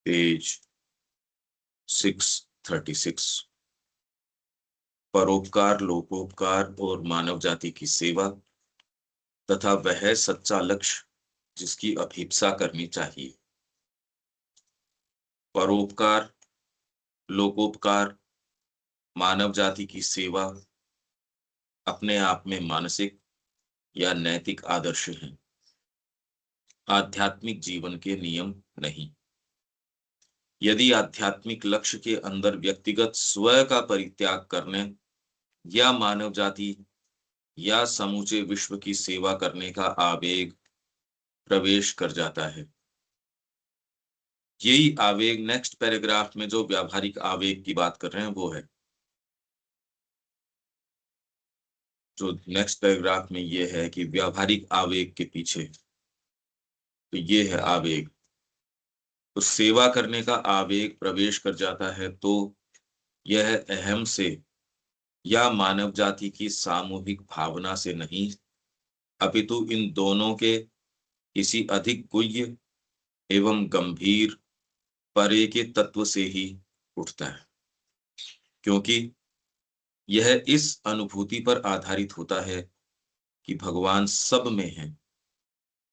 Page 636। परोपकार, लोकोपकार और मानव जाति की सेवा तथा वह सच्चा लक्ष्य जिसकी अभिप्सा करनी चाहिए। परोपकार, लोकोपकार, मानव जाति की सेवा अपने आप में मानसिक या नैतिक आदर्श हैं, आध्यात्मिक जीवन के नियम नहीं। यदि आध्यात्मिक लक्ष्य के अंदर व्यक्तिगत स्व का परित्याग करने या मानव जाति या समूचे विश्व की सेवा करने का आवेग प्रवेश कर जाता है, यही आवेग नेक्स्ट पैराग्राफ में जो व्यावहारिक आवेग की बात कर रहे हैं वो है। जो नेक्स्ट पैराग्राफ में ये है कि व्यावहारिक आवेग के पीछे, तो ये है आवेग। तो सेवा करने का आवेग प्रवेश कर जाता है तो यह अहम से या मानव जाति की सामूहिक भावना से नहीं, अपितु इन दोनों के किसी अधिक गुह्य एवं गंभीर परे के तत्व से ही उठता है, क्योंकि यह इस अनुभूति पर आधारित होता है कि भगवान सब में है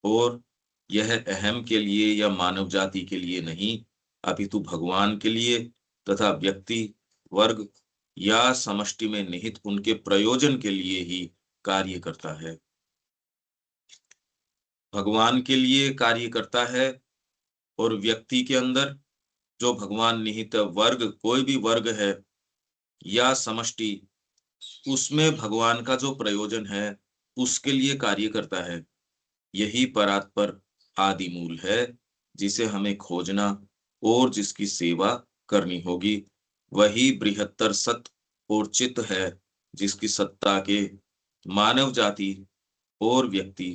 और यह अहम के लिए या मानव जाति के लिए नहीं, अपितु भगवान के लिए तथा व्यक्ति वर्ग या समष्टि में निहित उनके प्रयोजन के लिए ही कार्य करता है। भगवान के लिए कार्य करता है और व्यक्ति के अंदर जो भगवान निहित वर्ग, कोई भी वर्ग है या समष्टि, उसमें भगवान का जो प्रयोजन है उसके लिए कार्य करता है। यही परात्पर आदि मूल है जिसे हमें खोजना और जिसकी सेवा करनी होगी। वही बृहत्तर सत्य और चित्त है जिसकी सत्ता के मानव जाति और व्यक्ति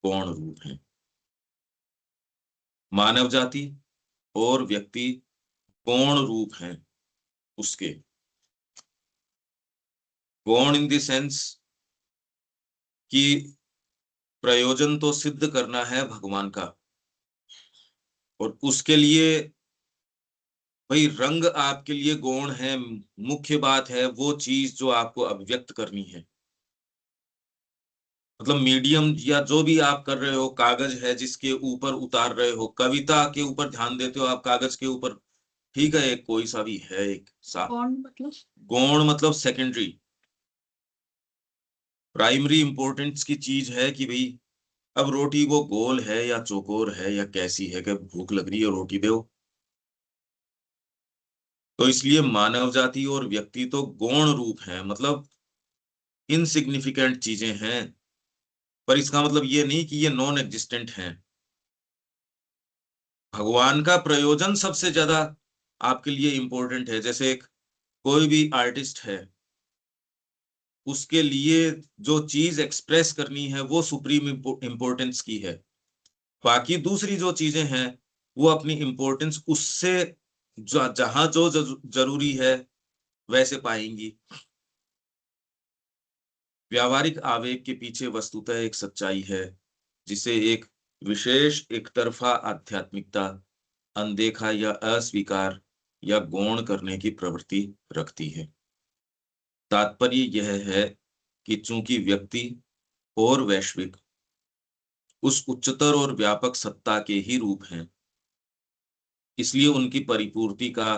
गौण रूप हैं। मानव जाति और व्यक्ति गौण रूप हैं उसके। गौण इन द सेंस कि प्रयोजन तो सिद्ध करना है भगवान का, और उसके लिए भाई रंग आपके लिए गौण है। मुख्य बात है वो चीज जो आपको अभिव्यक्त करनी है, मतलब मीडियम या जो भी आप कर रहे हो, कागज है जिसके ऊपर उतार रहे हो, कविता के ऊपर ध्यान देते हो आप, कागज के ऊपर, ठीक है, एक कोई सा भी है, एक सा गौण मतलब सेकेंडरी। प्राइमरी इंपॉर्टेंस की चीज है कि भाई अब रोटी वो गोल है या चौकोर है या कैसी है, कि भूख लग रही है रोटी दो। तो इसलिए मानव जाति और व्यक्ति तो गौण रूप है, मतलब इनसिग्निफिकेंट चीजें हैं, पर इसका मतलब ये नहीं कि ये नॉन एग्जिस्टेंट हैं। भगवान का प्रयोजन सबसे ज्यादा आपके लिए इंपॉर्टेंट है। जैसे एक कोई भी आर्टिस्ट है, उसके लिए जो चीज एक्सप्रेस करनी है वो सुप्रीम इंपॉर्टेंस की है। बाकी दूसरी जो चीजें हैं वो अपनी इंपॉर्टेंस उससे जहां जो जरूरी है वैसे पाएंगी। व्यावहारिक आवेग के पीछे वस्तुतः एक सच्चाई है जिसे एक विशेष एक तरफा आध्यात्मिकता अनदेखा या अस्वीकार या गौण करने की प्रवृत्ति रखती है। तात्पर्य यह है कि चूंकि व्यक्ति और वैश्विक उस उच्चतर और व्यापक सत्ता के ही रूप हैं, इसलिए उनकी परिपूर्ति का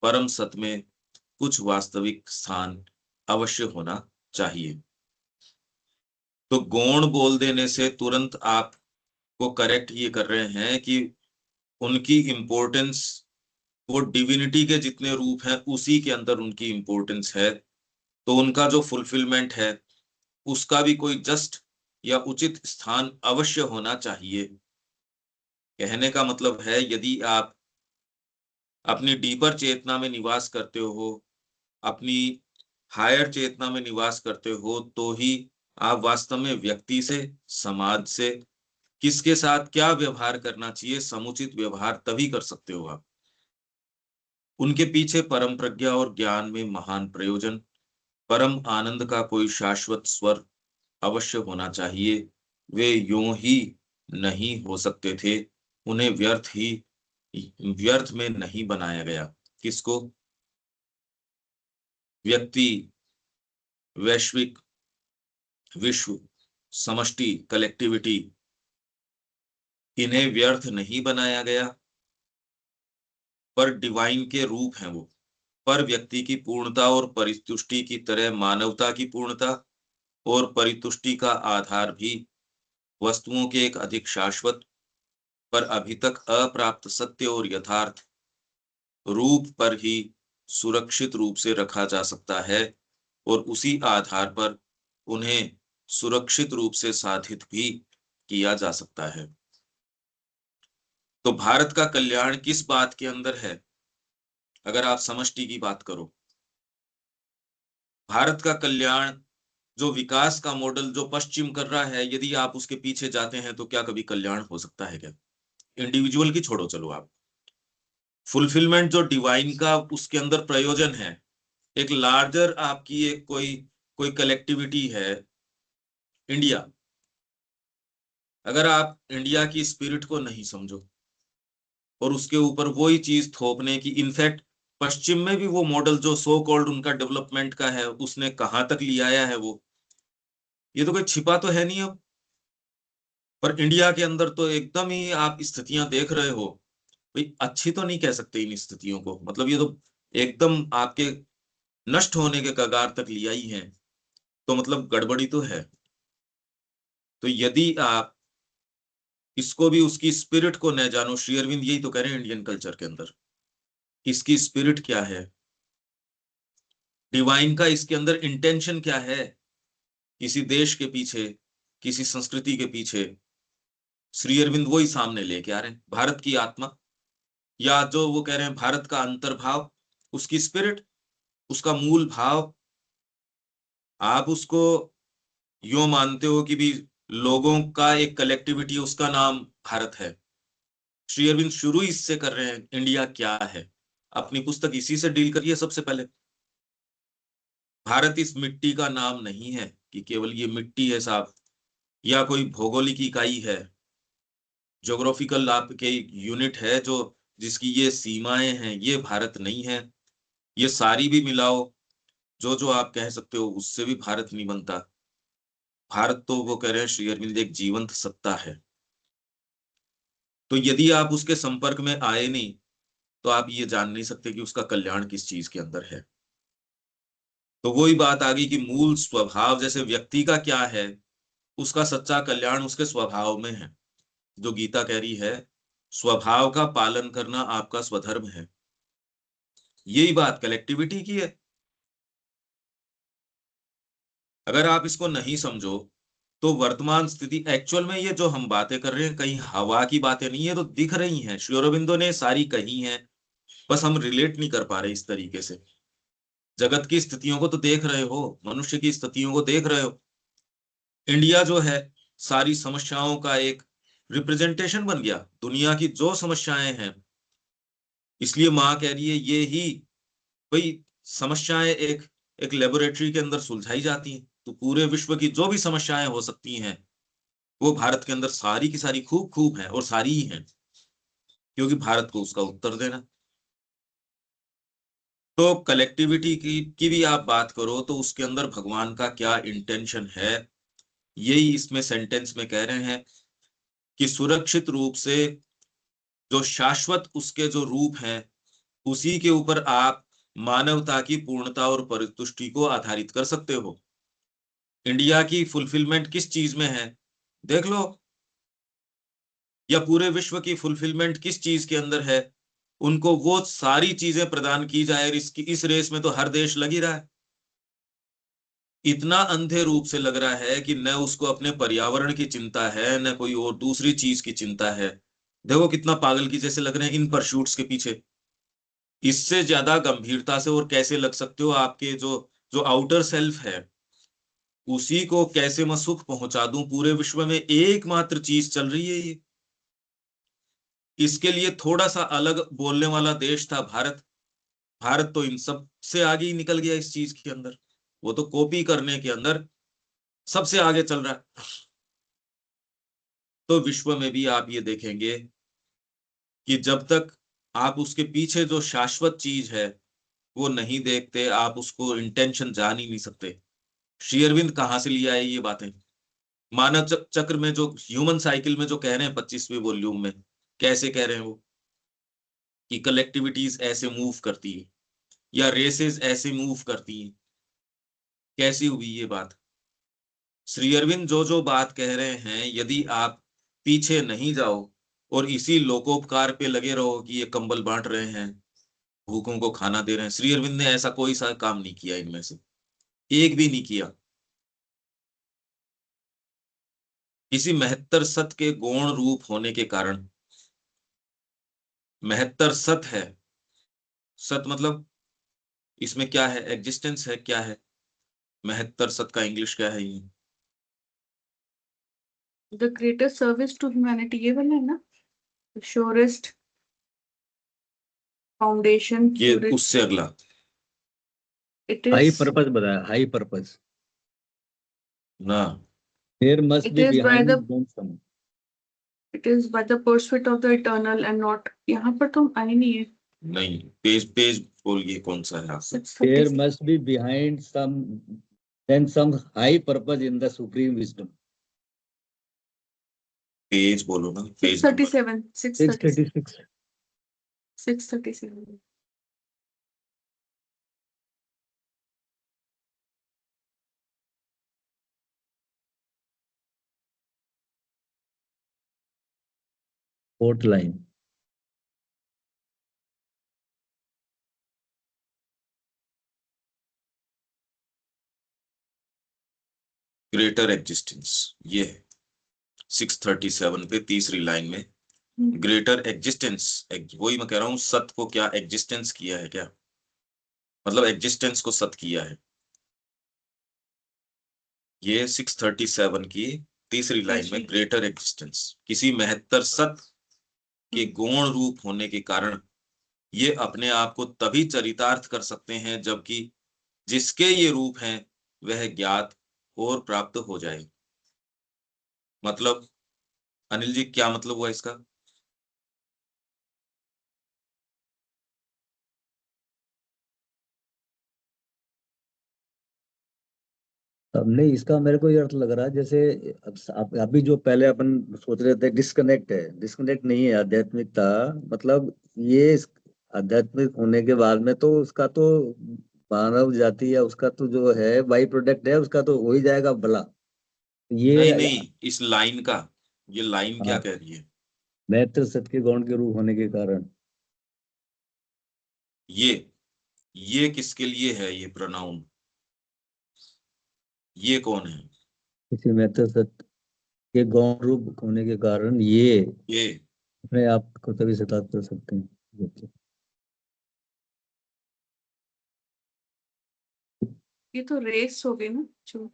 परम सत्य में कुछ वास्तविक स्थान अवश्य होना चाहिए। तो गौण बोल देने से तुरंत आप को करेक्ट ये कर रहे हैं कि उनकी इंपॉर्टेंस वो डिविनिटी के जितने रूप हैं उसी के अंदर उनकी इंपॉर्टेंस है, तो उनका जो फुलफिलमेंट है उसका भी कोई जस्ट या उचित स्थान अवश्य होना चाहिए। कहने का मतलब है यदि आप अपनी डीपर चेतना में निवास करते हो, अपनी हायर चेतना में निवास करते हो, तो ही आप वास्तव में व्यक्ति से, समाज से, किसके साथ क्या व्यवहार करना चाहिए, समुचित व्यवहार तभी कर सकते हो आप। उनके पीछे परम प्रज्ञा और ज्ञान में महान प्रयोजन, परम आनंद का कोई शाश्वत स्वर अवश्य होना चाहिए। वे यूं ही नहीं हो सकते थे, उन्हें व्यर्थ ही व्यर्थ में नहीं बनाया गया। किसको? व्यक्ति, वैश्विक, विश्व, समष्टि, कलेक्टिविटी, इन्हें व्यर्थ नहीं बनाया गया, पर डिवाइन के रूप हैं वो। पर व्यक्ति की पूर्णता और परितुष्टि की तरह मानवता की पूर्णता और परितुष्टि का आधार भी वस्तुओं के एक अधिक शाश्वत पर अभी तक अप्राप्त सत्य और यथार्थ रूप पर ही सुरक्षित रूप से रखा जा सकता है, और उसी आधार पर उन्हें सुरक्षित रूप से साधित भी किया जा सकता है। तो भारत का कल्याण किस बात के अंदर है? अगर आप समष्टि की बात करो, भारत का कल्याण, जो विकास का मॉडल जो पश्चिम कर रहा है, यदि आप उसके पीछे जाते हैं तो क्या कभी कल्याण हो सकता है क्या? इंडिविजुअल की छोड़ो, चलो आप फुलफिलमेंट जो डिवाइन का उसके अंदर प्रयोजन है, एक लार्जर आपकी एक कोई कोई कलेक्टिविटी है, इंडिया। अगर आप इंडिया की स्पिरिट को नहीं समझो और उसके ऊपर वही चीज थोपने की, इनफैक्ट पश्चिम में भी वो मॉडल जो सो कॉल्ड उनका डेवलपमेंट का है, उसने कहां तक ले आया है वो, ये तो कोई छिपा तो है नहीं अब। पर इंडिया के अंदर तो एकदम ही आप स्थितियां देख रहे हो, भाई अच्छी तो नहीं कह सकते इन स्थितियों को, मतलब ये तो एकदम आपके नष्ट होने के कगार तक लिया ही है, तो मतलब गड़बड़ी तो है। तो यदि आप इसको भी उसकी स्पिरिट को न जानो, श्री अरविंद यही तो कह रहे हैं इंडियन कल्चर के अंदर, इसकी स्पिरिट क्या है, डिवाइन का इसके अंदर इंटेंशन क्या है, किसी देश के पीछे, किसी संस्कृति के पीछे श्री अरविंद वही सामने लेके आ रहे हैं, भारत की आत्मा, या जो वो कह रहे हैं भारत का अंतर्भाव, उसकी स्पिरिट, उसका मूल भाव। आप उसको यूं मानते हो कि भी लोगों का एक कलेक्टिविटी, उसका नाम भारत है। श्री अरविंद शुरू इससे कर रहे हैं, इंडिया क्या है, अपनी पुस्तक इसी से डील करिए सबसे पहले। भारत इस मिट्टी का नाम नहीं है कि केवल ये मिट्टी है साहब, या कोई भौगोलिक इकाई है, ज्योग्राफिकल आपके यूनिट है जो, जिसकी ये सीमाएं हैं, ये भारत नहीं है। ये सारी भी मिलाओ, जो जो आप कह सकते हो, उससे भी भारत नहीं बनता। भारत तो वो कह रहे हैं श्री अरविंद एक जीवंत सत्ता है। तो यदि आप उसके संपर्क में आए नहीं, तो आप ये जान नहीं सकते कि उसका कल्याण किस चीज के अंदर है। तो वही बात आ गई कि मूल स्वभाव जैसे व्यक्ति का क्या है, उसका सच्चा कल्याण उसके स्वभाव में है। जो गीता कह रही है, स्वभाव का पालन करना आपका स्वधर्म है, यही बात कलेक्टिविटी की है। अगर आप इसको नहीं समझो, तो वर्तमान स्थिति एक्चुअल में, ये जो हम बातें कर रहे हैं कहीं हवा की बातें नहीं है, तो दिख रही हैं, श्री अरबिंदो ने सारी कही हैं, बस हम रिलेट नहीं कर पा रहे इस तरीके से। जगत की स्थितियों को तो देख रहे हो, मनुष्य की स्थितियों को देख रहे हो। इंडिया जो है सारी समस्याओं का एक रिप्रेजेंटेशन बन गया, दुनिया की जो समस्याएं हैं। इसलिए माँ कह रही है ये ही, भाई समस्याएं एक एक लेबोरेटरी के अंदर सुलझाई जाती हैं, तो पूरे विश्व की जो भी समस्याएं हो सकती हैं, वो भारत के अंदर सारी की सारी खूब खूब हैं, और सारी ही हैं, क्योंकि भारत को उसका उत्तर देना। तो कलेक्टिविटी की भी आप बात करो, तो उसके अंदर भगवान का क्या इंटेंशन है, यही इसमें सेंटेंस में कह रहे हैं कि सुरक्षित रूप से जो शाश्वत उसके जो रूप हैं, उसी के ऊपर आप मानवता की पूर्णता और परितुष्टि को आधारित कर सकते हो। इंडिया की फुलफिलमेंट किस चीज में है, देख लो, या पूरे विश्व की फुलफिलमेंट किस चीज के अंदर है। उनको वो सारी चीजें प्रदान की जाए, इस रेस में तो हर देश लग ही रहा है। इतना अंधे रूप से लग रहा है कि न उसको अपने पर्यावरण की चिंता है, न कोई और दूसरी चीज की चिंता है। देखो कितना पागल की जैसे लग रहे हैं इन परस्यूट्स के पीछे। इससे ज्यादा गंभीरता से और कैसे लग सकते हो, आपके जो जो आउटर सेल्फ है, उसी को कैसे मैं सुख पहुंचा दूं, पूरे विश्व में एकमात्र चीज चल रही है ये। इसके लिए थोड़ा सा अलग बोलने वाला देश था भारत। भारत तो इन सब से आगे ही निकल गया इस चीज के अंदर, वो तो कॉपी करने के अंदर सबसे आगे चल रहा है। तो विश्व में भी आप ये देखेंगे कि जब तक आप उसके पीछे जो शाश्वत चीज है वो नहीं देखते, आप उसको इंटेंशन जान ही नहीं सकते। श्री अरविंद कहाँ से लिया है ये बातें? मानव चक्र में जो ह्यूमन साइकिल में जो कह रहे हैं 25वें वॉल्यूम में, कैसे कह रहे हैं वो कि कलेक्टिविटीज ऐसे मूव करती है या रेसेस ऐसे मूव करती हैं। कैसी हुई ये बात? श्री अरविंद जो जो बात कह रहे हैं, यदि आप पीछे नहीं जाओ और इसी लोकोपकार पे लगे रहो कि ये कंबल बांट रहे हैं, भूखों को खाना दे रहे हैं, श्री अरविंद ने ऐसा कोई सा काम नहीं किया, इनमें से एक भी नहीं किया। किसी महत्तर सत के गौण रूप होने के कारण, महत्तर सत है, सत मतलब इसमें क्या है, एग्जिस्टेंस है, क्या है महत्तर सत का इंग्लिश क्या है ये? The greatest service to humanity, ये वाला है ना, श्योरेस्ट फाउंडेशन, ये उससे अगला इट हाई इज पर्पस बताया, हाई पर्पस। ना, there must It be is by behind the them some. it is by the pursuit of the eternal and not, यहाँ पर तो आई नहीं है। नहीं, पेज पेज बोलिए कौन सा है आपका? 636 there must be behind some then some high purpose in the supreme wisdom. Page बोलो ना, page number 637 636। 637। Fourth line. Greater existence, ये है 637 पे तीसरी लाइन में ग्रेटर एग्जिस्टेंस। वही मैं कह रहा हूं, सत को क्या एग्जिस्टेंस किया है क्या, मतलब एग्जिस्टेंस को सत किया है। ये 637 की तीसरी लाइन में ग्रेटर एग्जिस्टेंस, किसी महत्तर सत के गौण रूप होने के कारण ये अपने आप को तभी चरितार्थ कर सकते हैं जबकि जिसके ये रूप हैं वह ज्ञात और प्राप्त हो जाए। मतलब अनिल जी क्या मतलब हुआ इसका? अब नहीं, इसका मेरे को ये अर्थ लग रहा है जैसे अभी जो पहले अपन सोच रहे थे डिस्कनेक्ट है, डिस्कनेक्ट नहीं है आध्यात्मिकता। मतलब ये आध्यात्मिक होने के बाद में तो उसका तो मानव जाति या उसका तो जो है बाई प्रोडक्ट है, उसका तो हो ही जाएगा भला। नहीं ये नहीं, इस लाइन का, ये लाइन क्या हाँ, कह रही है? महत्तर सत्य के गौण के रूप होने के कारण ये किसके लिए है ये प्रोनाउन? ये कौन है? किसी महत्तर सत्य के गौण रूप होने के कारण ये ये अपने आप को तभी सतात कर सकते हैं। ये तो रेस हो गई ना, जो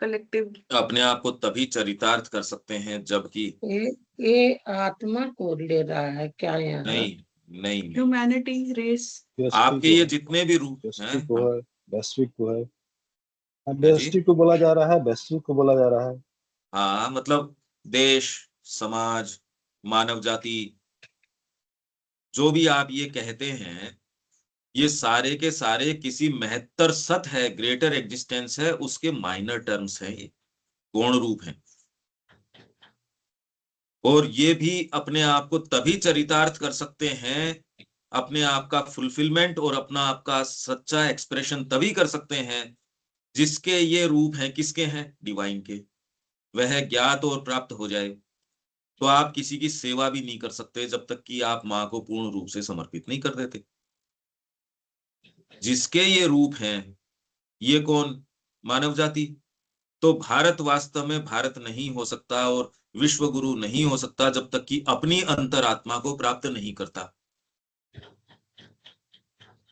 कलेक्टिव। अपने आप को तभी चरितार्थ कर सकते हैं जबकि ये आत्मा को ले रहा है क्या यहाँ? नहीं नहीं नहीं, ह्यूमैनिटी रेस, आपके ये जितने भी रूप हैं, वैश्विक को है, वैश्विक को है, हाँ जी, वैश्विक को बोला जा रहा है, वैश्विक को बोला जा रहा है। हाँ मतलब देश, समाज, मानव जाति, जो भी आप ये कहते हैं, ये सारे के सारे किसी महत्तर सत है, ग्रेटर एग्जिस्टेंस है, उसके माइनर टर्म्स हैं, ये गौण रूप हैं। और ये भी अपने आप को तभी चरितार्थ कर सकते हैं, अपने आप का फुलफिलमेंट और अपना आपका सच्चा एक्सप्रेशन तभी कर सकते हैं जिसके ये रूप हैं, किसके हैं, डिवाइन के, वह ज्ञात और प्राप्त हो जाए। तो आप किसी की सेवा भी नहीं कर सकते जब तक कि आप माँ को पूर्ण रूप से समर्पित नहीं कर देते। जिसके ये रूप हैं, ये कौन? मानव जाति। तो भारत वास्तव में भारत नहीं हो सकता और विश्व गुरु नहीं हो सकता जब तक कि अपनी अंतरात्मा को प्राप्त नहीं करता।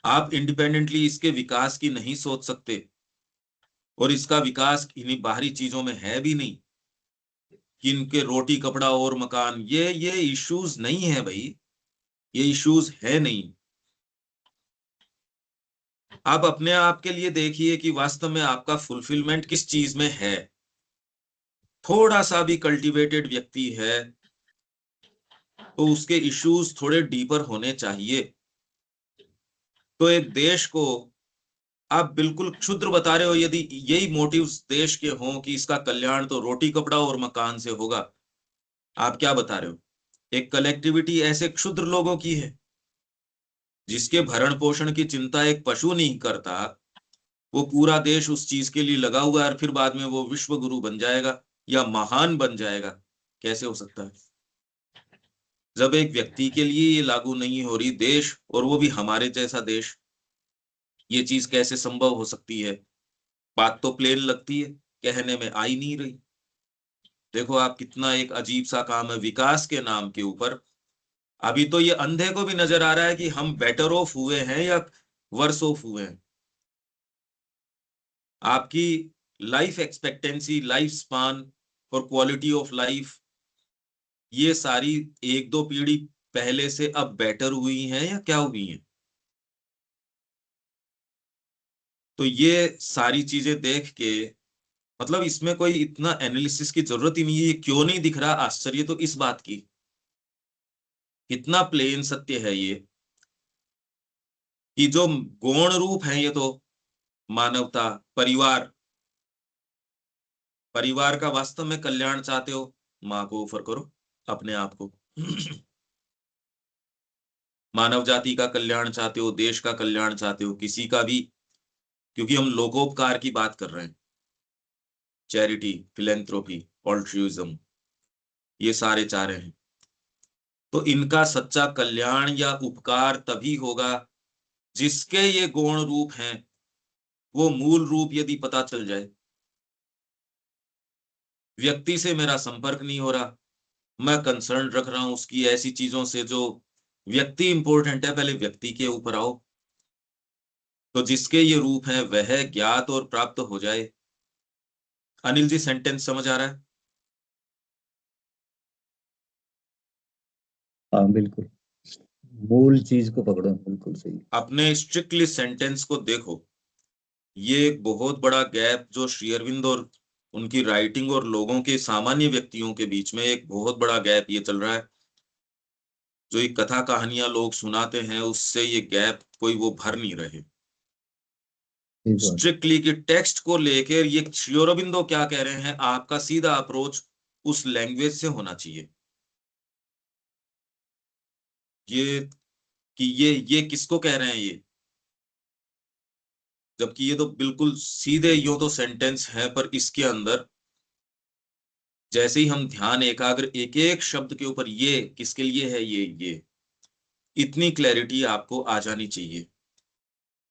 आप इंडिपेंडेंटली इसके विकास की नहीं सोच सकते, और इसका विकास इन्हीं बाहरी चीजों में है भी नहीं कि इनके रोटी कपड़ा और मकान, ये इश्यूज नहीं है भाई, ये इश्यूज है नहीं। आप अपने आप के लिए देखिए कि वास्तव में आपका फुलफिलमेंट किस चीज में है। थोड़ा सा भी कल्टीवेटेड व्यक्ति है तो उसके इश्यूज थोड़े डीपर होने चाहिए। तो एक देश को आप बिल्कुल क्षुद्र बता रहे हो, यदि यही मोटिव्स देश के हों कि इसका कल्याण तो रोटी कपड़ा और मकान से होगा, आप क्या बता रहे हो? एक कलेक्टिविटी ऐसे क्षुद्र लोगों की है जिसके भरण पोषण की चिंता एक पशु नहीं करता, वो पूरा देश उस चीज के लिए लगा हुआ है और फिर बाद में वो विश्व गुरु बन जाएगा या महान बन जाएगा। कैसे हो सकता है? जब एक व्यक्ति के लिए ये लागू नहीं हो रही, देश और वो भी हमारे जैसा देश, ये चीज कैसे संभव हो सकती है? बात तो प्लेन लगती है, कहने में आ ही नहीं रही। देखो आप, कितना एक अजीब सा काम है विकास के नाम के ऊपर। अभी तो ये अंधे को भी नजर आ रहा है कि हम बेटर ऑफ हुए हैं या वर्स ऑफ हुए हैं। आपकी लाइफ एक्सपेक्टेंसी, लाइफ स्पान और क्वालिटी ऑफ लाइफ, ये सारी एक दो पीढ़ी पहले से अब बेटर हुई हैं या क्या हुई हैं? तो ये सारी चीजें देख के मतलब इसमें कोई इतना एनालिसिस की जरूरत ही नहीं है। ये क्यों नहीं दिख रहा आश्चर्य तो इस बात की, कितना प्लेन सत्य है ये कि जो गौण रूप है, ये तो मानवता, परिवार, परिवार का वास्तव में कल्याण चाहते हो, माँ को ऑफर करो अपने आप को। मानव जाति का कल्याण चाहते हो, देश का कल्याण चाहते हो, किसी का भी, क्योंकि हम लोकोपकार की बात कर रहे हैं, चैरिटी, फिलेंथ्रोपी, ऑल्ट्रुइज्म, ये सारे चाह रहे हैं। तो इनका सच्चा कल्याण या उपकार तभी होगा जिसके ये गौण रूप हैं वो मूल रूप यदि पता चल जाए। व्यक्ति से मेरा संपर्क नहीं हो रहा, मैं कंसर्न रख रहा हूं उसकी ऐसी चीजों से जो व्यक्ति इंपॉर्टेंट है, पहले व्यक्ति के ऊपर आओ। तो जिसके ये रूप हैं वह ज्ञात और प्राप्त हो जाए। अनिल जी, सेंटेंस समझ आ रहा है? हाँ बिल्कुल, मूल चीज को पकड़ो, बिल्कुल सही। अपने स्ट्रिक्टली सेंटेंस को देखो, ये एक बहुत बड़ा गैप जो श्री अरविंद और उनकी राइटिंग और लोगों के, सामान्य व्यक्तियों के बीच में एक बहुत बड़ा गैप ये चल रहा है। जो ये कथा कहानियां लोग सुनाते हैं उससे ये गैप कोई वो भर नहीं रहे। स्ट्रिक्टली कि टेक्स्ट को लेकर ये श्री अरविंदो क्या कह रहे हैं, आपका सीधा अप्रोच उस लैंग्वेज से होना चाहिए। ये कि ये किसको कह रहे हैं ये, जबकि ये तो बिल्कुल सीधे यूं तो सेंटेंस है, पर इसके अंदर जैसे ही हम ध्यान एकाग्र एक एक शब्द के ऊपर, ये किसके लिए है, ये इतनी क्लैरिटी आपको आ जानी चाहिए।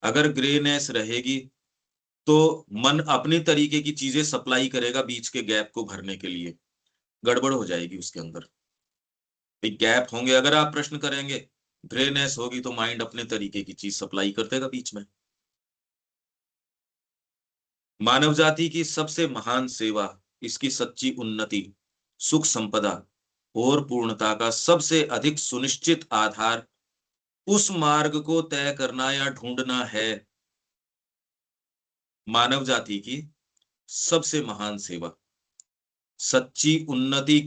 अगर ग्रेनेस रहेगी तो मन अपनी तरीके की चीजें सप्लाई करेगा बीच के गैप को भरने के लिए, गड़बड़ हो जाएगी उसके अंदर। गैप होंगे, अगर आप प्रश्न करेंगे, ग्रेनेस होगी तो माइंड अपने तरीके की चीज सप्लाई कर देगा बीच में। मानव जाति की सबसे महान सेवा, इसकी सच्ची उन्नति, सुख संपदा और पूर्णता का सबसे अधिक सुनिश्चित आधार उस मार्ग को तय करना या ढूंढना है। मानव जाति की सबसे महान सेवा, सच्ची उन्नति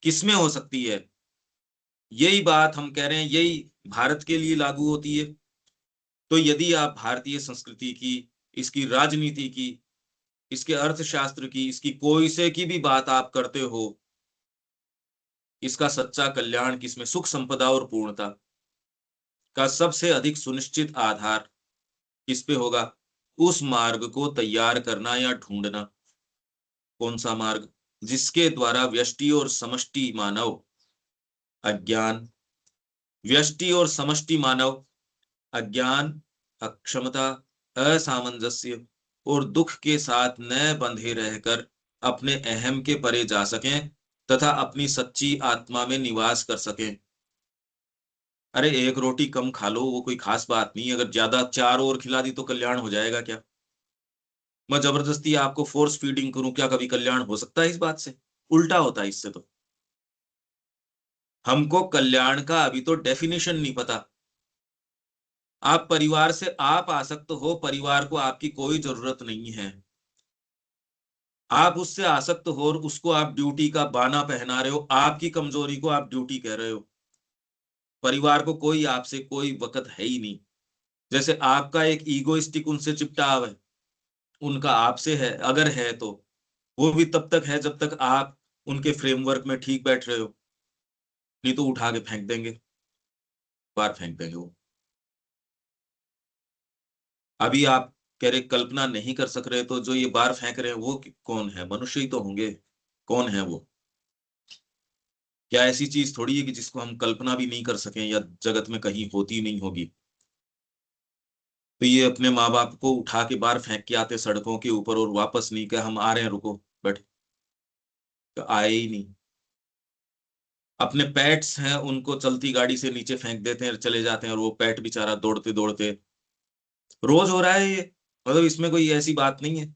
किसमें हो सकती है? यही बात हम कह रहे हैं, यही भारत के लिए लागू होती है। तो यदि आप भारतीय संस्कृति की, इसकी राजनीति की, इसके अर्थशास्त्र की, इसकी कोई से की भी बात आप करते हो, इसका सच्चा कल्याण किसमें, सुख संपदा और पूर्णता का सबसे अधिक सुनिश्चित आधार किस पे होगा? उस मार्ग को तैयार करना या ढूंढना। कौन सा मार्ग? जिसके द्वारा व्यष्टि और समष्टि मानव अज्ञान, व्यष्टि और समष्टि मानव अज्ञान, अक्षमता, असामंजस्य और दुख के साथ न बंधे रहकर अपने अहम के परे जा सकें तथा अपनी सच्ची आत्मा में निवास कर सकें। अरे एक रोटी कम खा लो, वो कोई खास बात नहीं, अगर ज्यादा चार और खिला दी तो कल्याण हो जाएगा क्या? मैं जबरदस्ती आपको फोर्स फीडिंग करूं, क्या कभी कल्याण हो सकता है इस बात से? उल्टा होता है इससे। तो हमको कल्याण का अभी तो डेफिनेशन नहीं पता। आप परिवार से आप आसक्त हो, परिवार को आपकी कोई जरूरत नहीं है। आप उससे आसक्त हो और उसको आप ड्यूटी का बाना पहना रहे हो, आपकी कमजोरी को आप ड्यूटी कह रहे हो। परिवार को कोई आपसे कोई वक़्त है ही नहीं। जैसे आपका एक ईगोइस्टिक उनसे चिपटाव है, उनका आपसे है, अगर है तो वो भी तब तक है जब तक आप उनके फ्रेमवर्क में ठीक बैठ रहे हो, नहीं तो उठा के फेंक देंगे, बाहर फेंक देंगे वो। अभी आप कह रहे कल्पना नहीं कर सक रहे, तो जो ये बाहर फेंक रहे हैं वो कौन है? मनुष्य ही तो होंगे। कौन है वो? क्या ऐसी चीज थोड़ी है कि जिसको हम कल्पना भी नहीं कर सकें या जगत में कहीं होती नहीं होगी? तो ये अपने माँ बाप को उठा के बाहर फेंक के आते सड़कों के ऊपर और वापस नहीं कहा हम आ रहे हैं, रुको बैठ, तो आए ही नहीं। अपने पेट्स हैं उनको चलती गाड़ी से नीचे फेंक देते हैं, चले जाते हैं, और वो पेट बेचारा दौड़ते दौड़ते रोज हो रहा है ये। मतलब इसमें कोई ऐसी बात नहीं है।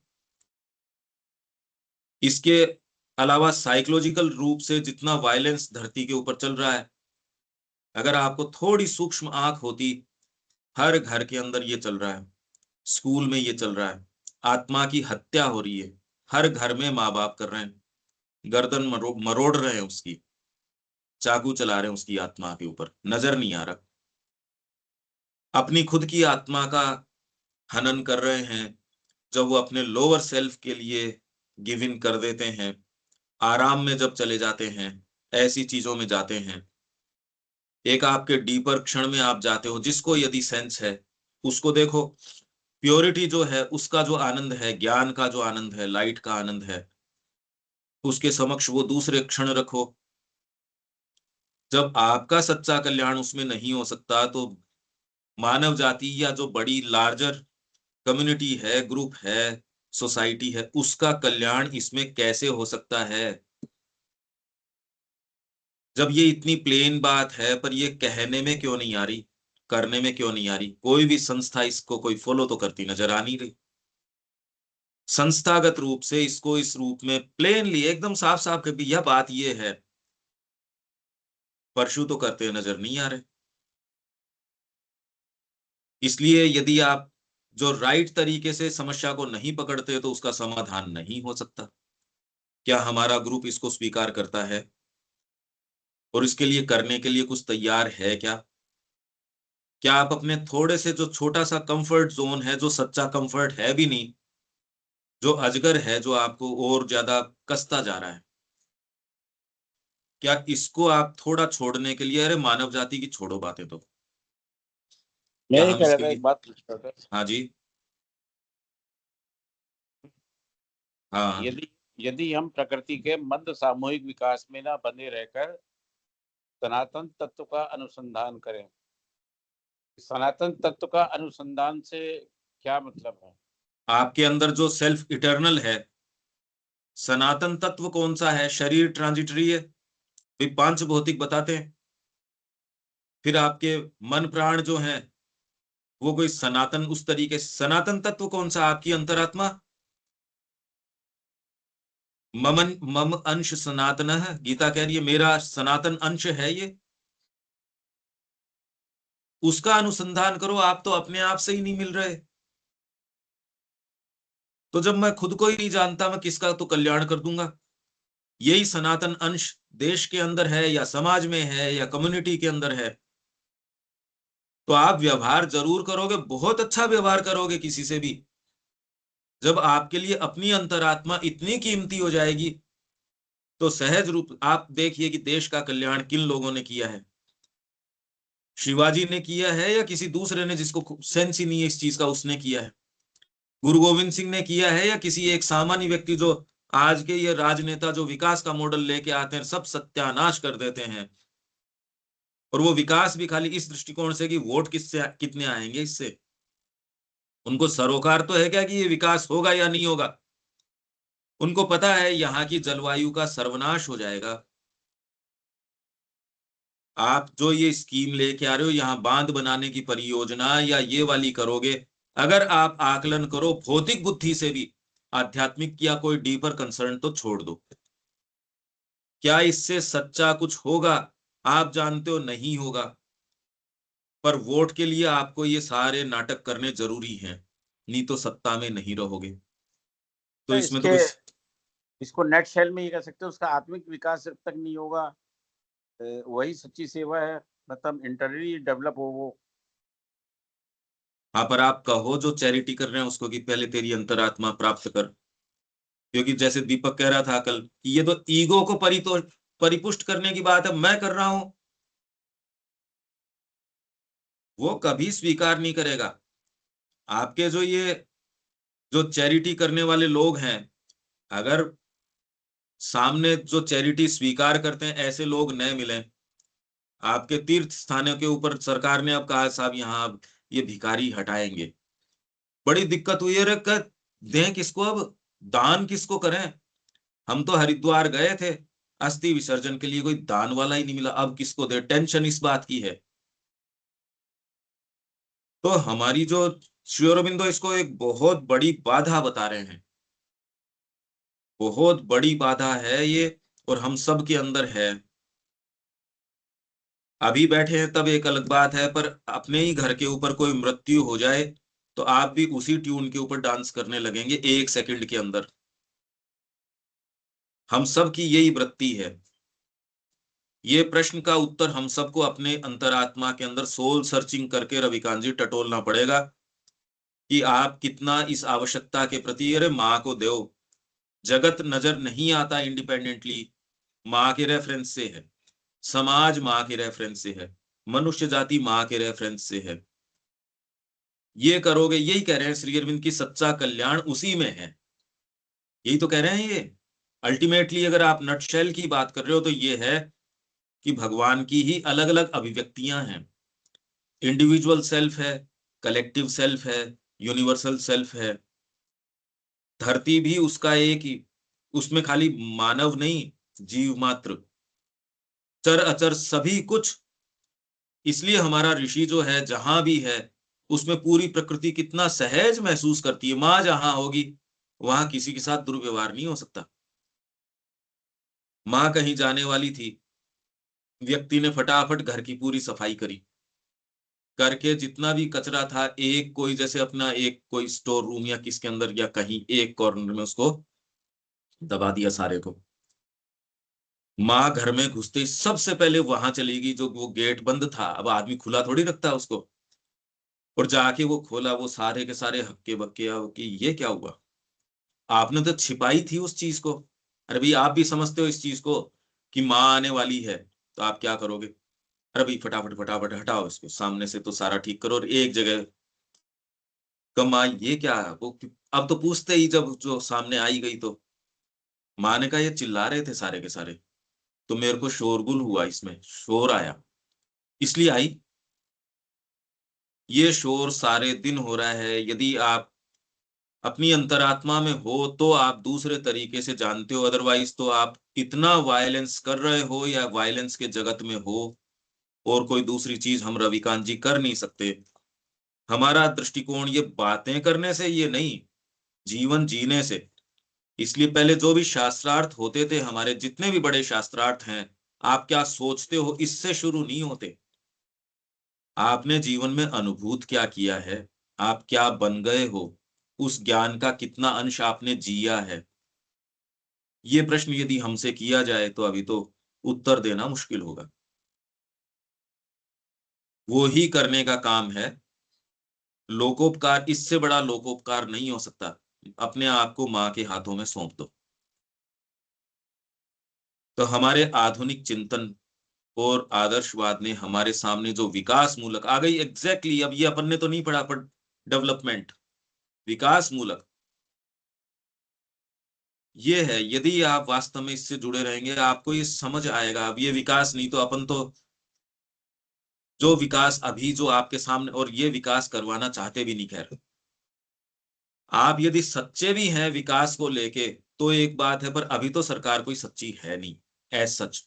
इसके अलावा साइकोलॉजिकल रूप से जितना वायलेंस धरती के ऊपर चल रहा है, अगर आपको थोड़ी सूक्ष्म आंख होती, हर घर के अंदर ये चल रहा है, स्कूल में ये चल रहा है, आत्मा की हत्या हो रही है, हर घर में माँ बाप कर रहे हैं, गर्दन मरोड़ रहे हैं उसकी, चाकू चला रहे हैं उसकी आत्मा के ऊपर, नजर नहीं आ रहा। अपनी खुद की आत्मा का हनन कर रहे हैं, जब वो अपने लोअर सेल्फ के लिए गिव इन कर देते हैं, आराम में जब चले जाते हैं, ऐसी चीजों में जाते हैं, एक आपके डीपर क्षण में आप जाते हो, जिसको यदि सेंस है उसको देखो। प्योरिटी जो है उसका जो आनंद है, ज्ञान का जो आनंद है, लाइट का आनंद है, उसके समक्ष वो दूसरे क्षण रखो। जब आपका सच्चा कल्याण उसमें नहीं हो सकता, तो मानव जाति या जो बड़ी लार्जर कम्युनिटी है, ग्रुप है, सोसाइटी है, उसका कल्याण इसमें कैसे हो सकता है? जब ये इतनी प्लेन बात है, पर ये कहने में क्यों नहीं आ रही, करने में क्यों नहीं आ रही? कोई भी संस्था इसको कोई फॉलो तो करती नजर आ नहीं रही। संस्थागत रूप से इसको इस रूप में प्लेनली एकदम साफ साफ कर भी यह बात ये है, परशु तो करते नजर नहीं आ रहे। इसलिए यदि आप जो राइट तरीके से समस्या को नहीं पकड़ते, तो उसका समाधान नहीं हो सकता। क्या हमारा ग्रुप इसको स्वीकार करता है और इसके लिए करने के लिए कुछ तैयार है क्या? क्या आप अपने थोड़े से जो छोटा सा कंफर्ट जोन है, जो सच्चा कंफर्ट है भी नहीं, जो अजगर है, जो आपको और ज्यादा कसता जा रहा है, क्या इसको आप थोड़ा छोड़ने के लिए, अरे मानव जाति की छोड़ो बातें, तो मैं क्या ये हम कह रहा इसके था, लिए? एक बात पूछता था। हाँ जी, हाँ यदि यदि हम प्रकृति के मंद सामूहिक विकास में ना बने रहकर सनातन तत्व का अनुसंधान करें, सनातन तत्व का अनुसंधान से क्या मतलब है? आपके अंदर जो सेल्फ इटर्नल है, सनातन तत्व कौन सा है? शरीर ट्रांजिटरी है, भी पांच भौतिक बताते हैं। फिर आपके मन प्राण जो हैं, वो कोई सनातन उस तरीके से, सनातन तत्व कौन सा? आपकी अंतरात्मा, मम अंश सनातन है, गीता कह रही है मेरा सनातन अंश है ये। उसका अनुसंधान करो। आप तो अपने आप से ही नहीं मिल रहे। तो जब मैं खुद को ही नहीं जानता, मैं किसका तो कल्याण कर दूंगा? यही सनातन अंश देश के अंदर है या समाज में है या कम्युनिटी के अंदर है, तो आप व्यवहार जरूर करोगे, बहुत अच्छा व्यवहार करोगे किसी से भी। जब आपके लिए अपनी अंतरात्मा इतनी कीमती हो जाएगी, तो सहज रूप आप देखिए कि देश का कल्याण किन लोगों ने किया है। शिवाजी ने किया है या किसी दूसरे ने जिसको सेंस ही नहीं है इस चीज का, उसने किया है? गुरु गोविंद सिंह ने किया है या किसी एक सामान्य व्यक्ति, जो आज के ये राजनेता जो विकास का मॉडल लेके आते हैं, सब सत्यानाश कर देते हैं। और वो विकास भी खाली इस दृष्टिकोण से कि वोट किससे कितने आएंगे इससे। उनको सरोकार तो है क्या कि ये विकास होगा या नहीं होगा? उनको पता है यहाँ की जलवायु का सर्वनाश हो जाएगा। आप जो ये स्कीम लेके आ रहे हो, यहाँ बांध बनाने की परियोजना या ये वाली करोगे, अगर आप आकलन करो भौतिक बुद्धि से भी, आध्यात्मिक या कोई डीपर कंसर्न तो छोड़ दो, क्या इससे सच्चा कुछ होगा? आप जानते हो नहीं होगा। पर वोट के लिए आपको ये सारे नाटक करने जरूरी हैं, नहीं तो सत्ता में नहीं रहोगे। तो इसमें तो इसके कुछ, इसको नेट शेल में ये कह सकते हो, उसका आत्मिक विकास जब तक नहीं होगा, वही सच्ची सेवा है। मतलब इंटरनली डेवलप हो वो। हाँ, पर आप कहो जो चैरिटी कर रहे हैं उसको कि पहले तेरी अंतरात्मा प्राप्त कर, क्योंकि जैसे दीपक कह रहा था कल कि ये तो ईगो को परिपुष्ट करने की बात है, मैं कर रहा हूं, वो कभी स्वीकार नहीं करेगा। आपके जो चैरिटी करने वाले लोग हैं, अगर सामने जो चैरिटी स्वीकार करते हैं ऐसे लोग नए मिले, आपके तीर्थ स्थानों के ऊपर सरकार ने अब कहा साहब यहाँ अब ये भिखारी हटाएंगे, बड़ी दिक्कत हुई है, दें किसको, अब दान किसको करें। हम तो हरिद्वार गए थे अस्थि विसर्जन के लिए, कोई दान वाला ही नहीं मिला, अब किसको दे, टेंशन इस बात की है। तो हमारी जो श्री अरबिंदो इसको एक बहुत बड़ी बाधा बता रहे हैं, बहुत बड़ी बाधा है ये, और हम सब के अंदर है। अभी बैठे हैं तब एक अलग बात है, पर अपने ही घर के ऊपर कोई मृत्यु हो जाए तो आप भी उसी ट्यून के ऊपर डांस करने लगेंगे 1 सेकंड के अंदर। हम सब की यही वृत्ति है। ये प्रश्न का उत्तर हम सबको अपने अंतरात्मा के अंदर सोल सर्चिंग करके रविकांत जी टटोलना पड़ेगा कि आप कितना इस आवश्यकता के प्रति, अरे माँ को दो, जगत नजर नहीं आता इंडिपेंडेंटली, माँ के रेफरेंस से है, समाज माँ के रेफरेंस से है, मनुष्य जाति माँ के रेफरेंस से है। ये करोगे, यही कह रहे हैं श्री अरविंद की सच्चा कल्याण उसी में है, यही तो कह रहे हैं ये। अल्टीमेटली अगर आप नटशेल की बात कर रहे हो तो ये है कि भगवान की ही अलग अलग अभिव्यक्तियां हैं। इंडिविजुअल सेल्फ है, कलेक्टिव सेल्फ है, यूनिवर्सल सेल्फ है। धरती भी उसका एक ही, उसमें खाली मानव नहीं, जीव मात्र, चर अचर सभी कुछ। इसलिए हमारा ऋषि जो है जहां भी है उसमें पूरी प्रकृति कितना सहज महसूस करती है। माँ जहां होगी वहां किसी के साथ दुर्व्यवहार नहीं हो सकता। माँ कहीं जाने वाली थी, व्यक्ति ने फटाफट घर की पूरी सफाई करी, करके जितना भी कचरा था एक कोई जैसे अपना एक कोई स्टोर रूम या किसके अंदर या कहीं एक कॉर्नर में उसको दबा दिया सारे को। माँ घर में घुसते ही सबसे पहले वहां चलेगी, जो वो गेट बंद था, अब आदमी खुला थोड़ी रखता है उसको, और जाके वो खोला, वो सारे के सारे हक्के बक्के कि ये क्या हुआ, आपने तो छिपाई थी उस चीज को। अरे भाई आप भी समझते हो इस चीज को कि माँ आने वाली है, तो आप क्या करोगे, अरे भाई फटाफट फटाफट हटाओ इसको सामने से, तो सारा ठीक करो, और एक जगह कमा ये क्या है वो। अब तो पूछते ही जब जो सामने आई गई तो माँ ने कहा ये चिल्ला रहे थे सारे के सारे, तो मेरे को शोरगुल हुआ, इसमें शोर आया इसलिए आई। ये शोर सारे दिन हो रहा है, यदि आप अपनी अंतरात्मा में हो तो आप दूसरे तरीके से जानते हो, अदरवाइज तो आप इतना वायलेंस कर रहे हो या वायलेंस के जगत में हो, और कोई दूसरी चीज हम रविकांत जी कर नहीं सकते। हमारा दृष्टिकोण ये बातें करने से ये नहीं, जीवन जीने से। इसलिए पहले जो भी शास्त्रार्थ होते थे, हमारे जितने भी बड़े शास्त्रार्थ हैं, आप क्या सोचते हो इससे शुरू नहीं होते। आपने जीवन में अनुभूत क्या किया है, आप क्या बन गए हो, उस ज्ञान का कितना अंश आपने जिया है। ये प्रश्न यदि हमसे किया जाए तो अभी तो उत्तर देना मुश्किल होगा। वो ही करने का काम है लोकोपकार, इससे बड़ा लोकोपकार नहीं हो सकता। अपने आप को माँ के हाथों में सौंप दो। तो हमारे आधुनिक चिंतन और आदर्शवाद ने हमारे सामने जो विकास मूलक आ गई, एग्जैक्टली अब ये अपन ने तो नहीं पढ़ा, पर डेवलपमेंट, विकास मूलक ये है। यदि आप वास्तव में इससे जुड़े रहेंगे आपको ये समझ आएगा। अब ये विकास नहीं तो अपन तो जो विकास अभी जो आपके सामने, और ये विकास करवाना चाहते भी नहीं। खैर आप यदि सच्चे भी हैं विकास को लेके तो एक बात है, पर अभी तो सरकार कोई सच्ची है नहीं एज सच।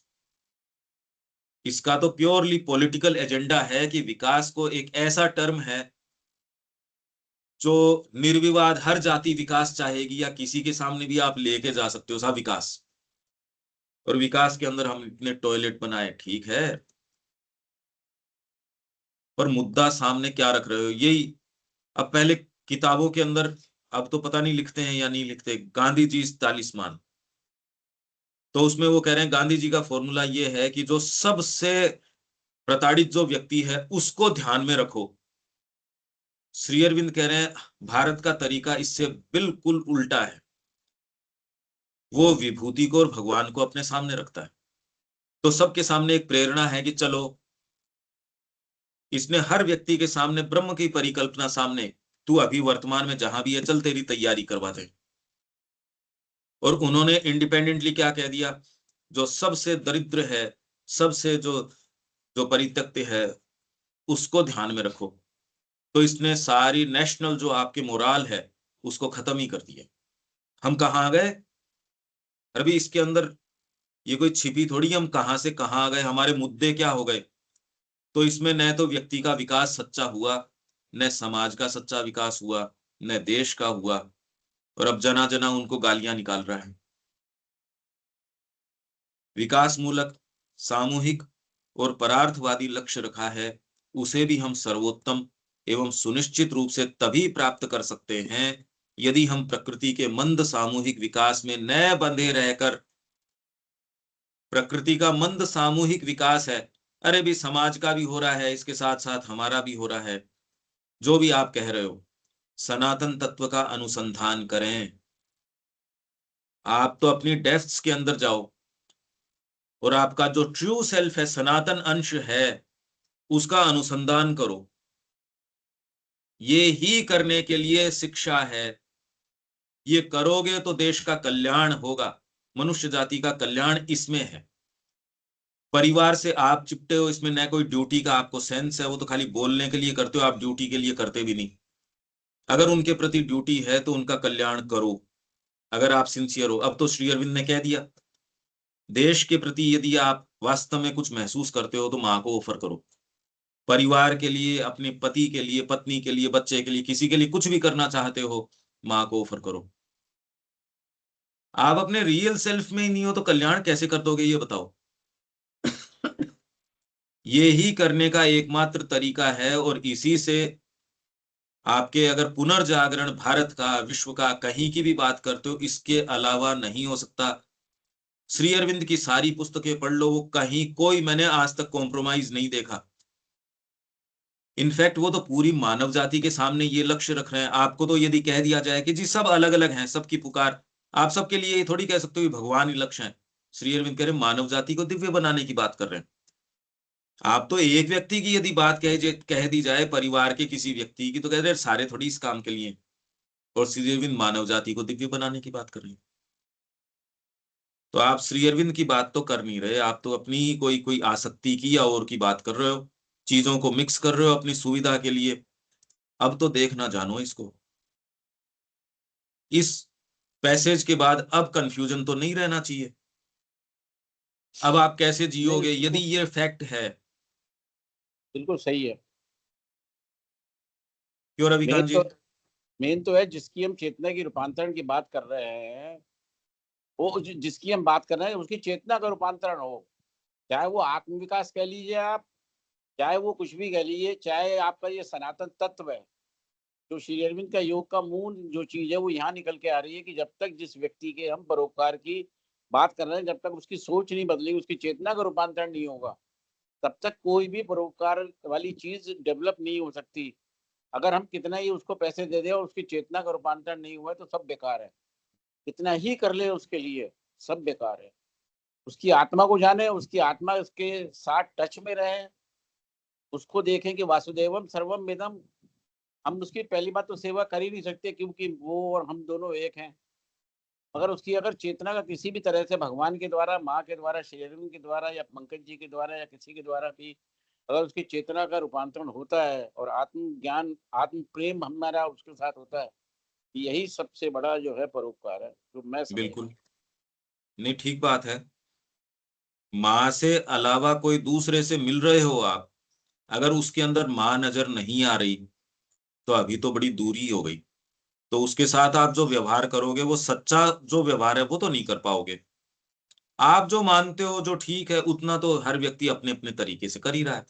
इसका तो प्योरली पॉलिटिकल एजेंडा है कि विकास को एक ऐसा टर्म है जो निर्विवाद हर जाति विकास चाहेगी, या किसी के सामने भी आप लेके जा सकते हो साहब विकास। और विकास के अंदर हम इतने टॉयलेट बनाए, ठीक है, पर मुद्दा सामने क्या रख रहे हो यही। अब पहले किताबों के अंदर, अब तो पता नहीं लिखते हैं या नहीं लिखते, गांधी जी तालिस्मान, तो उसमें वो कह रहे हैं गांधी जी का फॉर्मूला ये है कि जो सबसे प्रताड़ित जो व्यक्ति है उसको ध्यान में रखो। श्री अरविंद कह रहे हैं भारत का तरीका इससे बिल्कुल उल्टा है, वो विभूति को और भगवान को अपने सामने रखता है। तो सबके सामने एक प्रेरणा है कि चलो, इसने हर व्यक्ति के सामने ब्रह्म की परिकल्पना सामने, तू अभी वर्तमान में जहां भी है चल तेरी तैयारी करवा दे। और उन्होंने इंडिपेंडेंटली क्या कह दिया, जो सबसे दरिद्र है, सबसे जो परित्यक्त है उसको ध्यान में रखो। तो इसने सारी नेशनल जो आपकी मोराल है उसको खत्म ही कर दिया। हम कहाँ आ गए अभी इसके अंदर, ये कोई छिपी थोड़ी, हम कहां से कहां आ गए, हमारे मुद्दे क्या हो गए। तो इसमें न तो व्यक्ति का विकास सच्चा हुआ, न समाज का सच्चा विकास हुआ, न देश का हुआ, और अब जना जना उनको गालियां निकाल रहा है। विकास मूलक, सामूहिक और परार्थवादी लक्ष्य रखा है, उसे भी हम सर्वोत्तम एवं सुनिश्चित रूप से तभी प्राप्त कर सकते हैं यदि हम प्रकृति के मंद सामूहिक विकास में न बंधे रहकर, प्रकृति का मंद सामूहिक विकास है, अरे भी समाज का भी हो रहा है, इसके साथ साथ हमारा भी हो रहा है, जो भी आप कह रहे हो, सनातन तत्व का अनुसंधान करें। आप तो अपनी डेप्थ्स के अंदर जाओ और आपका जो ट्रू सेल्फ है, सनातन अंश है, उसका अनुसंधान करो। ये ही करने के लिए शिक्षा है। ये करोगे तो देश का कल्याण होगा, मनुष्य जाति का कल्याण इसमें है। परिवार से आप चिपटे हो, इसमें न कोई ड्यूटी का आपको सेंस है, वो तो खाली बोलने के लिए करते हो, आप ड्यूटी के लिए करते भी नहीं। अगर उनके प्रति ड्यूटी है तो उनका कल्याण करो, अगर आप सिंसियर हो। अब तो श्री अरविंद ने कह दिया, देश के प्रति यदि आप वास्तव में कुछ महसूस करते हो तो मां को ऑफर करो। परिवार के लिए, अपने पति के लिए, पत्नी के लिए, बच्चे के लिए, किसी के लिए कुछ भी करना चाहते हो, मां को ऑफर करो। आप अपने रियल सेल्फ में ही नहीं हो तो कल्याण कैसे कर दोगे, ये बताओ। ये ही करने का एकमात्र तरीका है, और इसी से आपके अगर पुनर्जागरण भारत का, विश्व का, कहीं की भी बात करते हो, इसके अलावा नहीं हो सकता। श्री अरविंद की सारी पुस्तकें पढ़ लो, वो कहीं कोई मैंने आज तक कॉम्प्रोमाइज नहीं देखा। इनफैक्ट वो तो पूरी मानव जाति के सामने ये लक्ष्य रख रहे हैं। आपको तो यदि कह दिया जाए कि जी सब अलग अलग हैं, सबकी पुकार, आप सबके लिए ये थोड़ी कह सकते हो भगवान ही लक्ष्य है। श्री अरविंद कह रहे मानव जाति को दिव्य बनाने की बात कर रहे हैं। आप तो एक व्यक्ति की यदि बात कह दी जाए, परिवार के किसी व्यक्ति की, तो कह रहे सारे थोड़ी इस काम के लिए, और श्री अरविंद मानव जाति को दिव्य बनाने की बात कर रहे हैं। तो आप श्री अरविंद की बात तो कर नहीं रहे, आप तो अपनी कोई आसक्ति की या और की बात कर रहे हो, चीजों को मिक्स कर रहे हो अपनी सुविधा के लिए। अब तो देखना जानो इसको। इस पैसेज के बाद अब कंफ्यूजन तो नहीं रहना चाहिए। अब आप कैसे जियोगे यदि ये फैक्ट है। बिल्कुल सही है। क्यों रविकांत जी? मेन तो है जिसकी हम चेतना की रूपांतरण की बात कर रहे हैं, वो जिसकी हम बात कर रहे हैं उसकी चेतना का रूपांतरण हो, चाहे वो आत्म विकास कह लीजिए आप, चाहे वो कुछ भी कह लीजिए, चाहे आपका ये सनातन तत्व है। जो श्री अरविंद का योग का मूल जो चीज है वो यहाँ निकल के आ रही है कि जब तक जिस व्यक्ति के हम परोपकार की बात कर रहे हैं, जब तक उसकी सोच नहीं बदली, उसकी चेतना का रूपांतरण नहीं होगा, तब तक कोई भी परोपकार वाली चीज डेवलप नहीं हो सकती। अगर हम कितना ही उसको पैसे दे दें और उसकी चेतना का रूपांतरण नहीं हुआ तो सब बेकार है। कितना ही कर ले उसके लिए सब बेकार है। उसकी आत्मा को जाने, उसकी आत्मा उसके साथ टच में रहे, उसको देखें कि वासुदेवम सर्वम वेदम। हम उसकी पहली बात तो सेवा कर ही नहीं सकते क्योंकि वो और हम दोनों एक हैं। अगर उसकी अगर चेतना का किसी भी तरह से भगवान के द्वारा, माँ के द्वारा, श्री अरविंद के द्वारा या पंकज जी के द्वारा या किसी के द्वारा भी अगर उसकी चेतना का रूपांतरण होता है और आत्म ज्ञान, आत्म प्रेम हमारा उसके साथ होता है, यही सबसे बड़ा जो है परोपकार है जो मैं बिल्कुल नहीं, ठीक बात है। माँ से अलावा कोई दूसरे से मिल रहे हो आप, अगर उसके अंदर माँ नजर नहीं आ रही तो अभी तो बड़ी दूरी हो गई। तो उसके साथ आप जो व्यवहार करोगे वो सच्चा जो व्यवहार है वो तो नहीं कर पाओगे। आप जो मानते हो जो ठीक है उतना तो हर व्यक्ति अपने अपने तरीके से कर ही रहा है।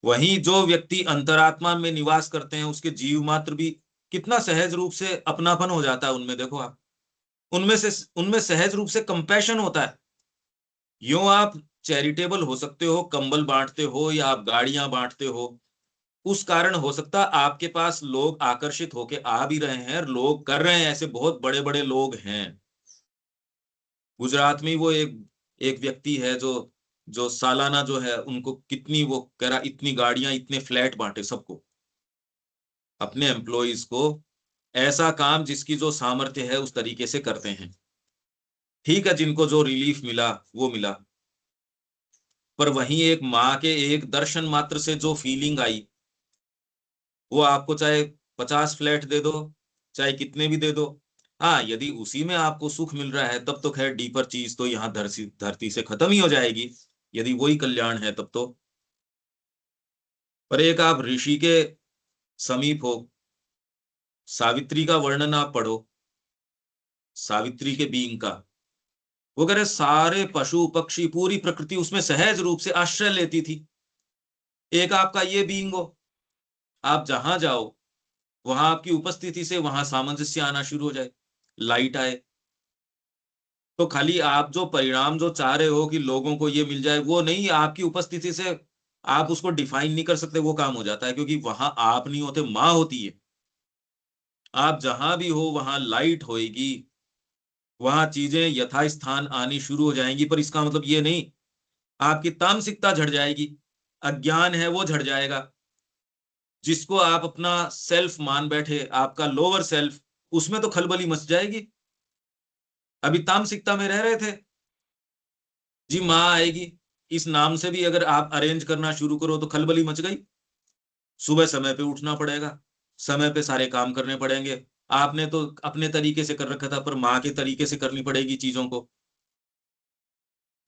वहीं जो व्यक्ति अंतरात्मा में निवास करते हैं उसके जीव मात्र भी कितना सहज रूप से अपनापन हो जाता है उनमें। देखो आप उनमें सहज रूप से कंपैशन होता है। यूं आप चैरिटेबल हो सकते हो, कंबल बांटते हो या आप गाड़ियां बांटते हो, उस कारण हो सकता आपके पास लोग आकर्षित होके आ भी रहे हैं, लोग कर रहे हैं, ऐसे बहुत बड़े बड़े लोग हैं। गुजरात में वो एक व्यक्ति है जो सालाना जो है उनको कितनी वो कह रहा इतनी गाड़ियां इतने फ्लैट बांटे सबको, अपने एम्प्लॉइज को, ऐसा काम जिसकी जो सामर्थ्य है उस तरीके से करते हैं। ठीक है, जिनको जो रिलीफ मिला वो मिला, पर वहीं एक माँ के एक दर्शन मात्र से जो फीलिंग आई, वो आपको चाहे 50 फ्लैट दे दो, चाहे कितने भी दे दो। हाँ, यदि उसी में आपको सुख मिल रहा है तब तो खैर डीपर चीज तो यहाँ धरती से खत्म ही हो जाएगी, यदि वही कल्याण है तब तो। पर एक आप ऋषि के समीप हो, सावित्री का वर्णन आप पढ़ो, सावित्री के बीइंग का, वो कह रहे सारे पशु पक्षी पूरी प्रकृति उसमें सहज रूप से आश्रय लेती थी। एक आपका ये बीइंग हो, आप जहां जाओ वहां आपकी उपस्थिति से वहां सामंजस्य आना शुरू हो जाए, लाइट आए। तो खाली आप जो परिणाम जो चाह रहे हो कि लोगों को ये मिल जाए, वो नहीं, आपकी उपस्थिति से आप उसको डिफाइन नहीं कर सकते, वो काम हो जाता है, क्योंकि वहां आप नहीं होते, माँ होती है। आप जहां भी हो वहां लाइट होएगी, वहां चीजें यथास्थान आनी शुरू हो जाएंगी। पर इसका मतलब ये नहीं आपकी तामसिकता झड़ जाएगी, अज्ञान है वो झड़ जाएगा। जिसको आप अपना सेल्फ मान बैठे, आपका लोअर सेल्फ, उसमें तो खलबली मच जाएगी। अभी तामसिकता में रह रहे थे जी, माँ आएगी, इस नाम से भी अगर आप अरेंज करना शुरू करो तो खलबली मच गई। सुबह समय पे उठना पड़ेगा, समय पे सारे काम करने पड़ेंगे। आपने तो अपने तरीके से कर रखा था, पर माँ के तरीके से करनी पड़ेगी चीजों को।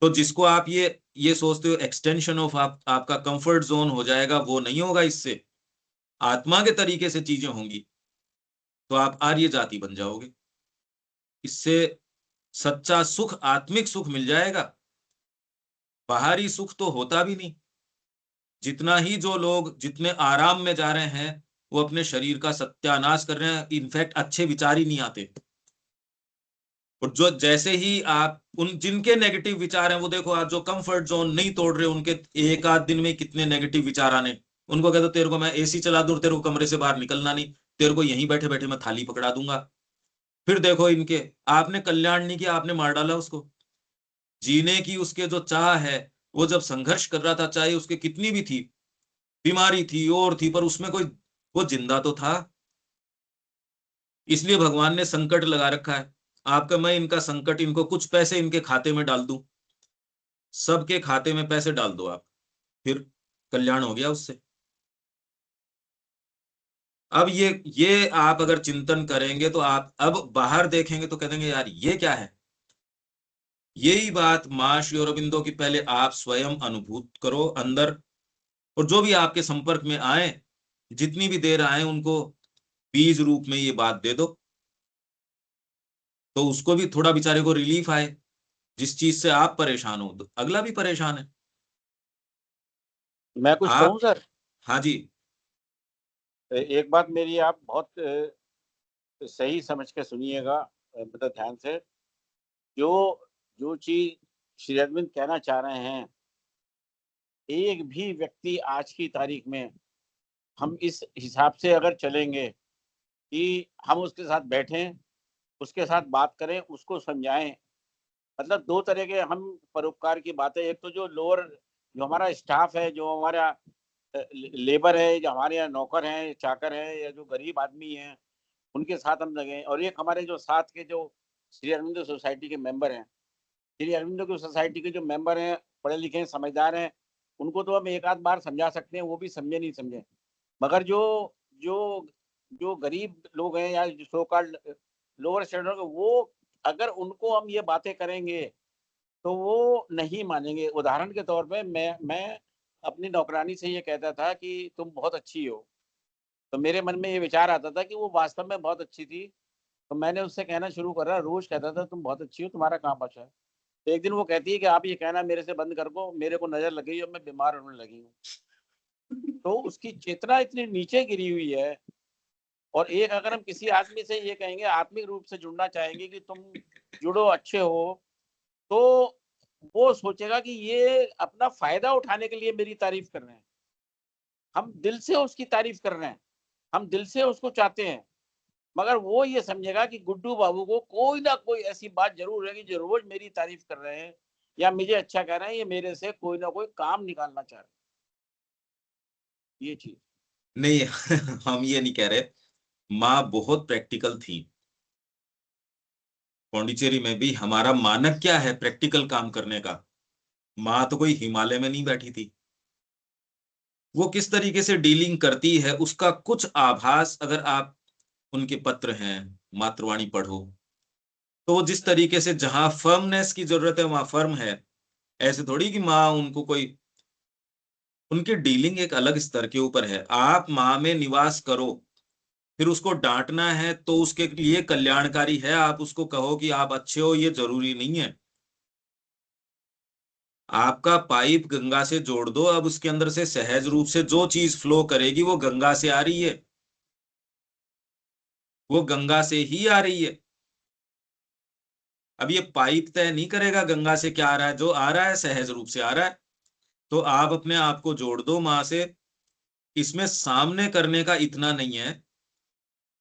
तो जिसको आप ये सोचते हो एक्सटेंशन ऑफ आपका कंफर्ट जोन हो जाएगा, वो नहीं होगा। इससे आत्मा के तरीके से चीजें होंगी तो आप आर्य जाति बन जाओगे। इससे सच्चा सुख, आत्मिक सुख मिल जाएगा। बाहरी सुख तो होता भी नहीं। जितना ही जो लोग जितने आराम में जा रहे हैं, वो अपने शरीर का सत्यानाश कर रहे हैं। इनफैक्ट अच्छे विचार ही नहीं आते। और जो जैसे ही आप उन जिनके नेगेटिव विचार हैं, वो देखो आज जो कंफर्ट जोन नहीं तोड़ रहे, उनके एक आध दिन में कितने नेगेटिव विचार आने। उनको कहते तेरे को मैं एसी चला दूं, तेरे को कमरे से बाहर निकलना नहीं, तेरे को यहीं बैठे बैठे मैं थाली पकड़ा दूंगा। फिर देखो इनके, आपने कल्याण नहीं किया, आपने मार डाला उसको। जीने की उसके जो चाह है, वो जब संघर्ष कर रहा था, चाहे उसके कितनी भी थी, बीमारी थी और थी, पर उसमें कोई वो जिंदा तो था। इसलिए भगवान ने संकट लगा रखा है आपका। मैं इनका संकट, इनको कुछ पैसे इनके खाते में डाल दूं, सबके खाते में पैसे डाल दो आप, फिर कल्याण हो गया उससे। अब ये आप अगर चिंतन करेंगे तो आप अब बाहर देखेंगे तो कह देंगे यार ये क्या है। यही बात मां श्री अरबिंदो की पहले आप स्वयं अनुभूत करो अंदर, और जो भी आपके संपर्क में आए, जितनी भी देर आए, उनको बीज रूप में ये बात दे दो, तो उसको भी थोड़ा बेचारे को रिलीफ आए। जिस चीज से आप परेशान हो तो अगला भी परेशान है। मैं कुछ कहूं आप, सर? हाँ जी, एक बात मेरी आप बहुत सही समझ के सुनिएगा, मतलब ध्यान से। जो जो चीज श्री अरविंद कहना चाह रहे हैं, एक भी व्यक्ति आज की तारीख में, हम इस हिसाब से अगर चलेंगे कि हम उसके साथ बैठें, उसके साथ बात करें, उसको समझाएं। मतलब दो तरह के हम परोपकार की बातें, एक तो जो लोअर, जो हमारा स्टाफ है, जो हमारा लेबर है, जो हमारे यहाँ नौकर हैं, चाकर हैं, या जो गरीब आदमी हैं, उनके साथ हम लगें। और एक हमारे जो साथ के जो श्री अरविंदो सोसाइटी के मेंबर हैं, श्री अरविंदो की सोसाइटी के जो मेंबर हैं, पढ़े लिखे हैं, समझदार हैं, उनको तो हम एक आध बार समझा सकते हैं, वो भी समझे नहीं समझे। मगर जो जो जो गरीब लोग हैं, या जो सो कॉल्ड लोअर स्टैंडर्ड, वो अगर उनको हम ये बातें करेंगे तो वो नहीं मानेंगे। उदाहरण के तौर पे मैं अपनी नौकरानी से ये कहता था कि तुम बहुत अच्छी हो, तो मेरे मन में ये विचार आता था कि वो वास्तव में बहुत अच्छी थी। तो मैंने उससे कहना शुरू करा, रोज कहता था तुम बहुत अच्छी हो, तुम्हारा कहाँ बचा है। तो एक दिन वो कहती है कि आप ये कहना मेरे से बंद कर दो, मेरे को नजर लगी और मैं बीमार होने लगी हूँ। तो उसकी चेतना इतनी नीचे गिरी हुई है। और एक अगर हम किसी आदमी से ये कहेंगे, आत्मिक रूप से जुड़ना चाहेंगे कि तुम जुड़ो, अच्छे हो, तो वो सोचेगा कि ये अपना फायदा उठाने के लिए मेरी तारीफ कर रहे हैं। हम दिल से उसकी तारीफ कर रहे हैं, हम दिल से उसको चाहते हैं, मगर वो ये समझेगा कि गुड्डू बाबू को कोई ना कोई ऐसी बात जरूर है कि जो रोज मेरी तारीफ कर रहे हैं या मुझे अच्छा कह रहे हैं, ये मेरे से कोई ना कोई काम निकालना चाह रहे हैं। ये चीज नहीं हम ये नहीं कह रहे। माँ बहुत प्रैक्टिकल थी। पौंडीचेरी में भी हमारा मानक क्या है प्रैक्टिकल काम करने का। माँ तो कोई हिमालय में नहीं बैठी थी। वो किस तरीके से डीलिंग करती है उसका कुछ आभास अगर आप उनके पत्र हैं, मातृवाणी पढ़ो, तो वो जिस तरीके से जहां फर्मनेस की जरूरत है वहां फर्म है। ऐसे थोड़ी कि माँ उनको कोई, उनकी डीलिंग एक अलग स्तर के ऊपर है। आप माँ में निवास करो, फिर उसको डांटना है तो उसके लिए कल्याणकारी है। आप उसको कहो कि आप अच्छे हो, ये जरूरी नहीं है। आपका पाइप गंगा से जोड़ दो, अब उसके अंदर से सहज रूप से जो चीज फ्लो करेगी वो गंगा से आ रही है, वो गंगा से ही आ रही है। अब ये पाइप तय नहीं करेगा गंगा से क्या आ रहा है, जो आ रहा है सहज रूप से आ रहा है। तो आप अपने आप को जोड़ दो माँ से। इसमें सामने करने का इतना नहीं है।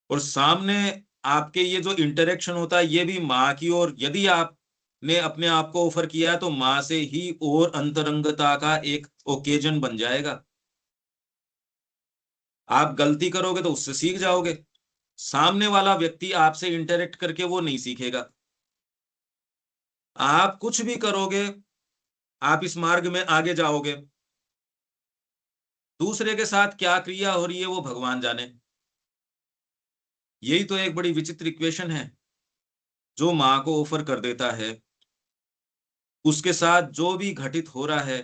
और सामने आपके ये जो इंटरेक्शन होता है ये भी माँ की ओर, यदि आपने अपने आप को ऑफर किया है तो माँ से ही और अंतरंगता का एक ओकेजन बन जाएगा। आप गलती करोगे तो उससे सीख जाओगे। सामने वाला व्यक्ति आपसे इंटरेक्ट करके वो नहीं सीखेगा। आप कुछ भी करोगे, आप इस मार्ग में आगे जाओगे, दूसरे के साथ क्या क्रिया हो रही है वो भगवान जाने। यही तो एक बड़ी विचित्र इक्वेशन है। जो माँ को ऑफर कर देता है उसके साथ जो भी घटित हो रहा है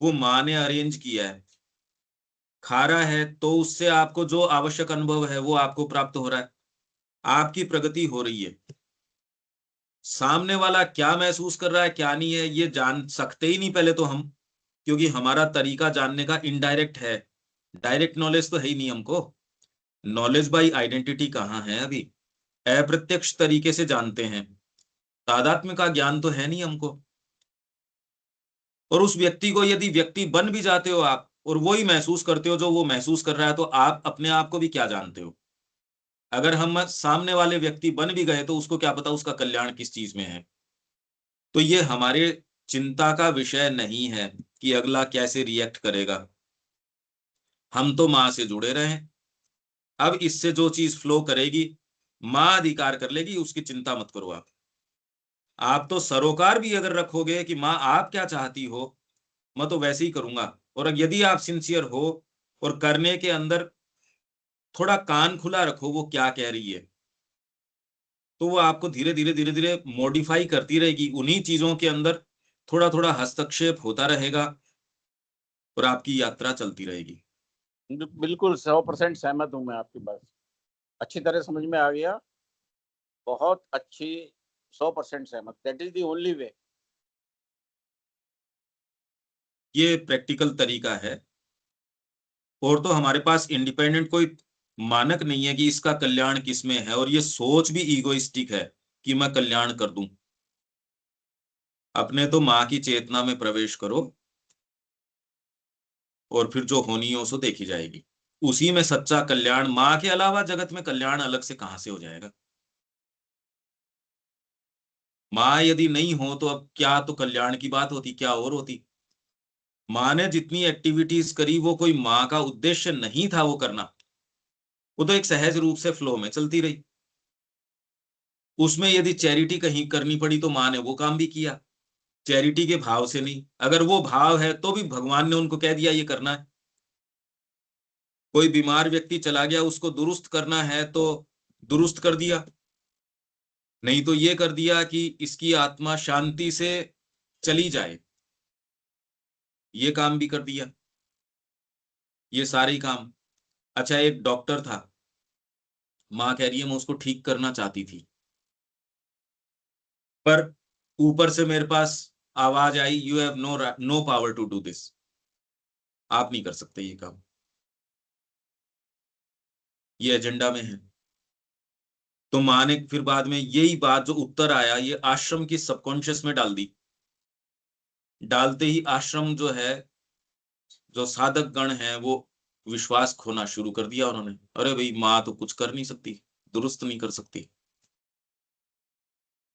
वो माँ ने अरेंज किया है। खा रहा है तो उससे आपको जो आवश्यक अनुभव है वो आपको प्राप्त हो रहा है, आपकी प्रगति हो रही है। सामने वाला क्या महसूस कर रहा है क्या नहीं है ये जान सकते ही नहीं पहले तो हम, क्योंकि हमारा तरीका जानने का इनडायरेक्ट है। डायरेक्ट नॉलेज तो है ही नहीं हमको। नॉलेज बाई आइडेंटिटी कहाँ है अभी। अप्रत्यक्ष तरीके से जानते हैं, तादात्म्य का ज्ञान तो है नहीं हमको। और उस व्यक्ति को यदि व्यक्ति बन भी जाते हो आप और वो ही महसूस करते हो जो वो महसूस कर रहा है, तो आप अपने आप को भी क्या जानते हो। अगर हम सामने वाले व्यक्ति बन भी गए तो उसको क्या पता उसका कल्याण किस चीज में है। तो ये हमारे चिंता का विषय नहीं है कि अगला कैसे रिएक्ट करेगा। हम तो माँ से जुड़े रहे। अब इससे जो चीज फ्लो करेगी माँ अधिकार कर लेगी, उसकी चिंता मत करो आप तो सरोकार भी अगर रखोगे कि माँ आप क्या चाहती हो, मैं तो वैसे ही करूंगा। और यदि आप सिंसियर हो और करने के अंदर थोड़ा कान खुला रखो वो क्या कह रही है, तो वो आपको धीरे धीरे धीरे धीरे मॉडिफाई करती रहेगी। उन्हीं चीजों के अंदर थोड़ा थोड़ा हस्तक्षेप होता रहेगा और आपकी यात्रा चलती रहेगी। बिल्कुल 100% सहमत हूं मैं आपकी बात से। अच्छी तरह समझ में आ गया, बहुत अच्छी, 100% सहमत। That is the only way. ये प्रैक्टिकल तरीका है। और तो हमारे पास इंडिपेंडेंट कोई मानक नहीं है कि इसका कल्याण किसमें है। और ये सोच भी ईगोइस्टिक है कि मैं कल्याण कर दूं। अपने तो माँ की चेतना में प्रवेश करो और फिर जो होनी है सो देखी जाएगी। उसी में सच्चा कल्याण, माँ के अलावा जगत में कल्याण अलग से कहां से हो जाएगा। माँ यदि नहीं हो तो अब क्या तो कल्याण की बात होती, क्या और होती। माँ ने जितनी एक्टिविटीज करी वो कोई माँ का उद्देश्य नहीं था वो करना, वो तो एक सहज रूप से फ्लो में चलती रही। उसमें यदि चैरिटी कहीं करनी पड़ी तो माँ ने वो काम भी किया, चैरिटी के भाव से नहीं। अगर वो भाव है तो भी भगवान ने उनको कह दिया ये करना है। कोई बीमार व्यक्ति चला गया, उसको दुरुस्त करना है तो दुरुस्त कर दिया, नहीं तो ये कर दिया कि इसकी आत्मा शांति से चली जाए, ये काम भी कर दिया। ये सारे ही काम। अच्छा, एक डॉक्टर था, माँ कह रही है मैं उसको ठीक करना चाहती थी, पर ऊपर से मेरे पास आवाज आई you have no power to do this, आप नहीं कर सकते ये काम, ये एजेंडा में है। तो माँ ने फिर बाद में यही बात जो उत्तर आया ये आश्रम की सबकॉन्शियस में डाल दी डालते ही आश्रम जो है, जो साधक गण है, वो विश्वास खोना शुरू कर दिया उन्होंने। अरे भाई, माँ तो कुछ कर नहीं सकती, दुरुस्त नहीं कर सकती।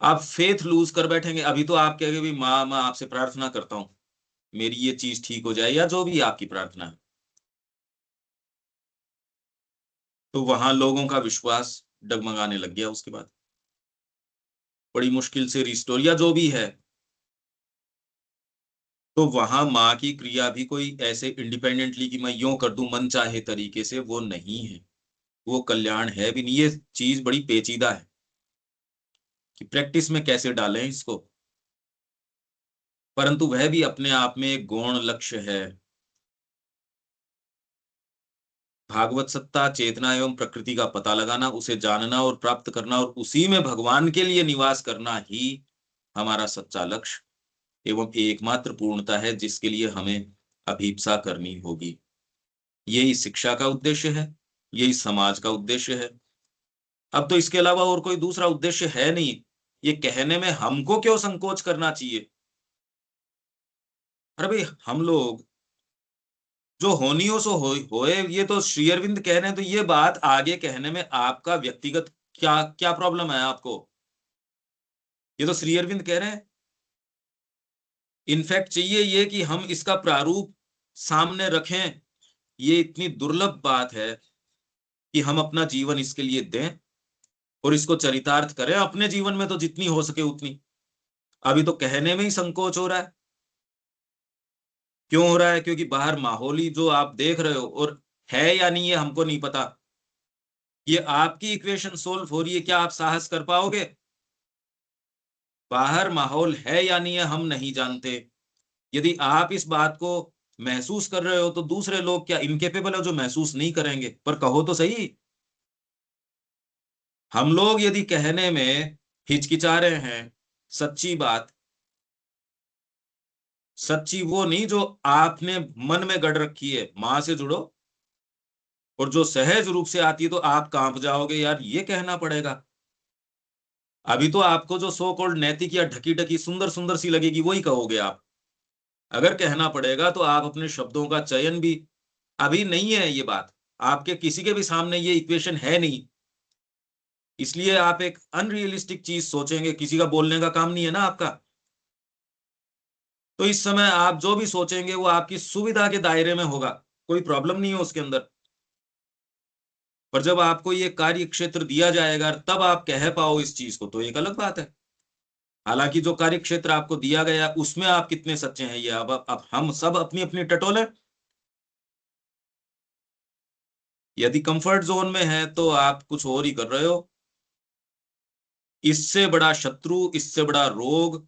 आप फेथ लूज कर बैठेंगे। अभी तो आप कहेंगे भाई माँ, मैं आपसे प्रार्थना करता हूँ मेरी ये चीज ठीक हो जाए, या जो भी आपकी प्रार्थना है। तो वहां लोगों का विश्वास डगमगाने लग गया। उसके बाद बड़ी मुश्किल से रिस्टोर या जो भी है, तो वहां माँ की क्रिया भी कोई ऐसे इंडिपेंडेंटली कि मैं यूं कर दूं मन चाहे तरीके से, वो नहीं है। वो कल्याण है भी नहीं। ये चीज बड़ी पेचीदा है कि प्रैक्टिस में कैसे डालें इसको। परंतु वह भी अपने आप में एक गौण लक्ष्य है। भागवत सत्ता, चेतना एवं प्रकृति का पता लगाना, उसे जानना और प्राप्त करना, और उसी में भगवान के लिए निवास करना ही हमारा सच्चा लक्ष्य एवं एकमात्र पूर्णता है, जिसके लिए हमें अभीप्सा करनी होगी। यही शिक्षा का उद्देश्य है, यही समाज का उद्देश्य है। अब तो इसके अलावा और कोई दूसरा उद्देश्य है नहीं। ये कहने में हमको क्यों संकोच करना चाहिए? अरे भाई, हम लोग जो होनी हो सो होए, ये तो श्री अरविंद कह रहे हैं, तो ये बात आगे कहने में आपका व्यक्तिगत क्या क्या प्रॉब्लम है आपको? ये तो श्री अरविंद कह रहे हैं। इनफैक्ट चाहिए ये कि हम इसका प्रारूप सामने रखें। ये इतनी दुर्लभ बात है कि हम अपना जीवन इसके लिए दें और इसको चरितार्थ करें अपने जीवन में, तो जितनी हो सके उतनी। अभी तो कहने में ही संकोच हो रहा है। क्यों हो रहा है? क्योंकि बाहर माहौल ही जो आप देख रहे हो, और है या नहीं ये हमको नहीं पता। ये आपकी इक्वेशन सोल्व हो रही है, क्या आप साहस कर पाओगे? बाहर माहौल है या नहीं है हम नहीं जानते। यदि आप इस बात को महसूस कर रहे हो, तो दूसरे लोग क्या इनकेपेबल है जो महसूस नहीं करेंगे? पर कहो तो सही। हम लोग यदि कहने में हिचकिचा रहे हैं, सच्ची बात, सच्ची वो नहीं जो आपने मन में गढ़ रखी है, मां से जुड़ो, और जो सहज रूप से आती है, तो आप कांप जाओगे, यार ये कहना पड़ेगा। अभी तो आपको जो सो कॉल्ड नैतिक या ढकी ढकी सुंदर सुंदर सी लगेगी, वही कहोगे आप। अगर कहना पड़ेगा तो आप अपने शब्दों का चयन भी, अभी नहीं है ये बात, आपके किसी के भी सामने ये इक्वेशन है नहीं, इसलिए आप एक अनरियलिस्टिक चीज सोचेंगे। किसी का बोलने का काम नहीं है ना आपका। तो इस समय आप जो भी सोचेंगे वो आपकी सुविधा के दायरे में होगा, कोई प्रॉब्लम नहीं है उसके अंदर। पर जब आपको ये कार्य क्षेत्र दिया जाएगा, तब आप कह पाओ इस चीज को, तो एक अलग बात है। हालांकि जो कार्य क्षेत्र आपको दिया गया, उसमें आप कितने सच्चे हैं, ये अब हम सब अपनी अपनी टटोल है। यदि कंफर्ट जोन में है तो आप कुछ और ही कर रहे हो। इससे बड़ा शत्रु, इससे बड़ा रोग,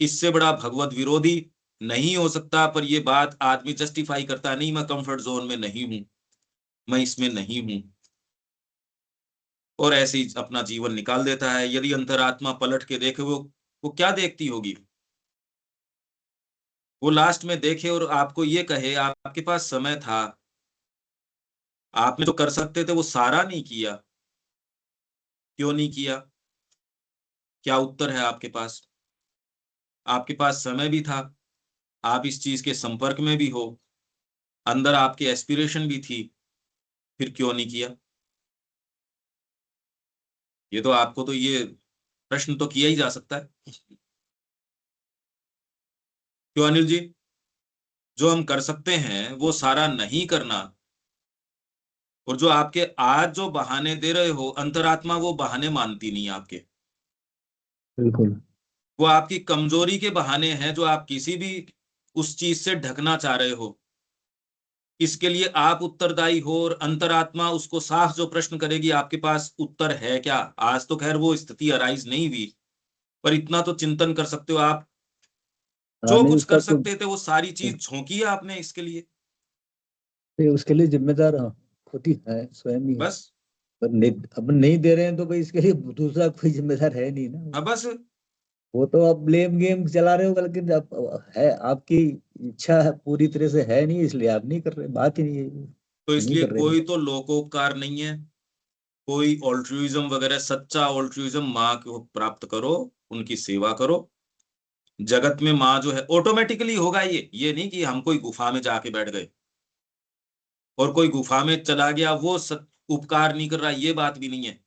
इससे बड़ा भगवत विरोधी नहीं हो सकता। पर ये बात आदमी जस्टिफाई करता नहीं, मैं कंफर्ट जोन में नहीं हूं, मैं इसमें नहीं हूं, और ऐसे ही अपना जीवन निकाल देता है। यदि अंतरात्मा पलट के देखे, वो क्या देखती होगी? वो लास्ट में देखे और आपको ये कहे, आपके पास समय था, आपने जो कर सकते थे वो सारा नहीं किया। क्यों नहीं किया? क्या उत्तर है आपके पास? आपके पास समय भी था, आप इस चीज के संपर्क में भी हो, अंदर आपकी एस्पिरेशन भी थी, फिर क्यों नहीं किया? ये तो आपको तो ये प्रश्न तो किया ही जा सकता है। क्यों अनिल जी? जो हम कर सकते हैं वो सारा नहीं करना, और जो आपके आज जो बहाने दे रहे हो, अंतरात्मा वो बहाने मानती नहीं आपके। बिल्कुल। वो आपकी कमजोरी के बहाने हैं, जो आप किसी भी उस चीज से ढकना चाह रहे हो। इसके लिए आप उत्तरदायी हो, और अंतरात्मा उसको साफ जो प्रश्न करेगी, आपके पास उत्तर है क्या? आज तो खैर वो स्थिति अराइज नहीं हुई, पर इतना तो चिंतन कर सकते हो आप। हाँ, जो नहीं कुछ उसका कर तो सकते थे वो सारी चीज झोंकी है आपने इसके लिए। उसके लिए जिम्मेदार हाँ, खुद ही है, स्वयं ही है। बस। पर नहीं, अब नहीं दे रहे हैं तो भाई इसके लिए दूसरा कोई जिम्मेदार है नहीं ना। अब बस। वो तो आप ब्लेम गेम चला रहे हो, लेकिन अब है आपकी इच्छा पूरी तरह से है नहीं, इसलिए आप नहीं कर रहे, बात ही नहीं है, तो नहीं इसलिए कर रहे। कोई तो लोकोपकार नहीं है, कोई ऑल्ट्रुइज्म वगैरह, सच्चा ऑल्ट्रुइज्म माँ को प्राप्त करो, उनकी सेवा करो, जगत में माँ जो है, ऑटोमेटिकली होगा ये नहीं कि हम कोई गुफा में जाके बैठ गए और कोई गुफा में चला गया वो उपकार नहीं कर रहा, ये बात भी नहीं है।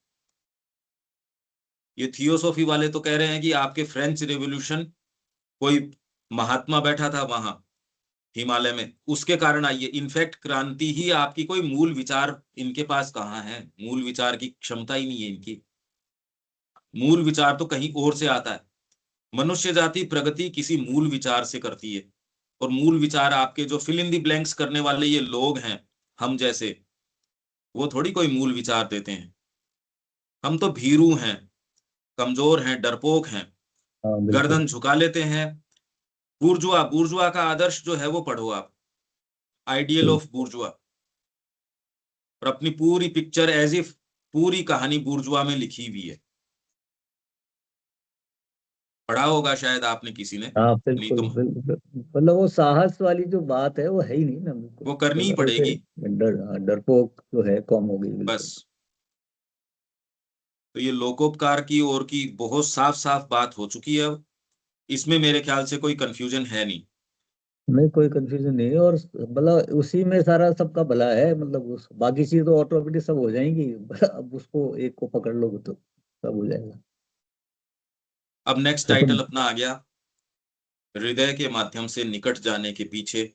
ये थियोसॉफी वाले तो कह रहे हैं कि आपके फ्रेंच रेवोल्यूशन, कोई महात्मा बैठा था वहां हिमालय में, उसके कारण आई है। इनफैक्ट क्रांति ही आपकी, कोई मूल विचार इनके पास कहाँ है, मूल विचार की क्षमता ही नहीं है इनकी। मूल विचार तो कहीं और से आता है। मनुष्य जाति प्रगति किसी मूल विचार से करती है, और मूल विचार आपके जो फिल इन दी ब्लैंक्स करने वाले ये लोग हैं हम जैसे, वो थोड़ी कोई मूल विचार देते हैं। हम तो भीरू हैं, कमजोर हैं, डरपोक हैं, हाँ बिल्कुल। गर्दन झुका लेते हैं। बुर्जुआ, बुर्जुआ का आदर्श जो है वो पढ़ो आप, आइडियल ऑफ बुर्जुआ, और अपनी पूरी पिक्चर एज इफ पूरी कहानी बुर्जुआ में लिखी हुई है। पढ़ा होगा शायद आपने किसी ने, हाँ नहीं बिल्कुल तो बिल्कुल। मतलब वो साहस वाली जो बात है वो है ही नहीं ना, बिल्कुल। वो करनी ही मतलब ऐसे पड़ेगी डरपोक जो है कम हो गई बिल्कुल। बस। तो ये लोकोपकार की ओर की बहुत साफ साफ बात हो चुकी है अब, इसमें मेरे ख्याल से कोई कंफ्यूजन है नहीं। नहीं कोई कंफ्यूजन नहीं है, और मतलब उसी में सारा सबका भला है, मतलब उस बाकी चीज तो ऑटोमेटिक सब हो जाएंगी। अब उसको एक को पकड़ लोगे तो सब हो जाएगा। अब नेक्स्ट देखो, टाइटल अपना आ गया, हृदय के माध्यम से निकट जाने के पीछे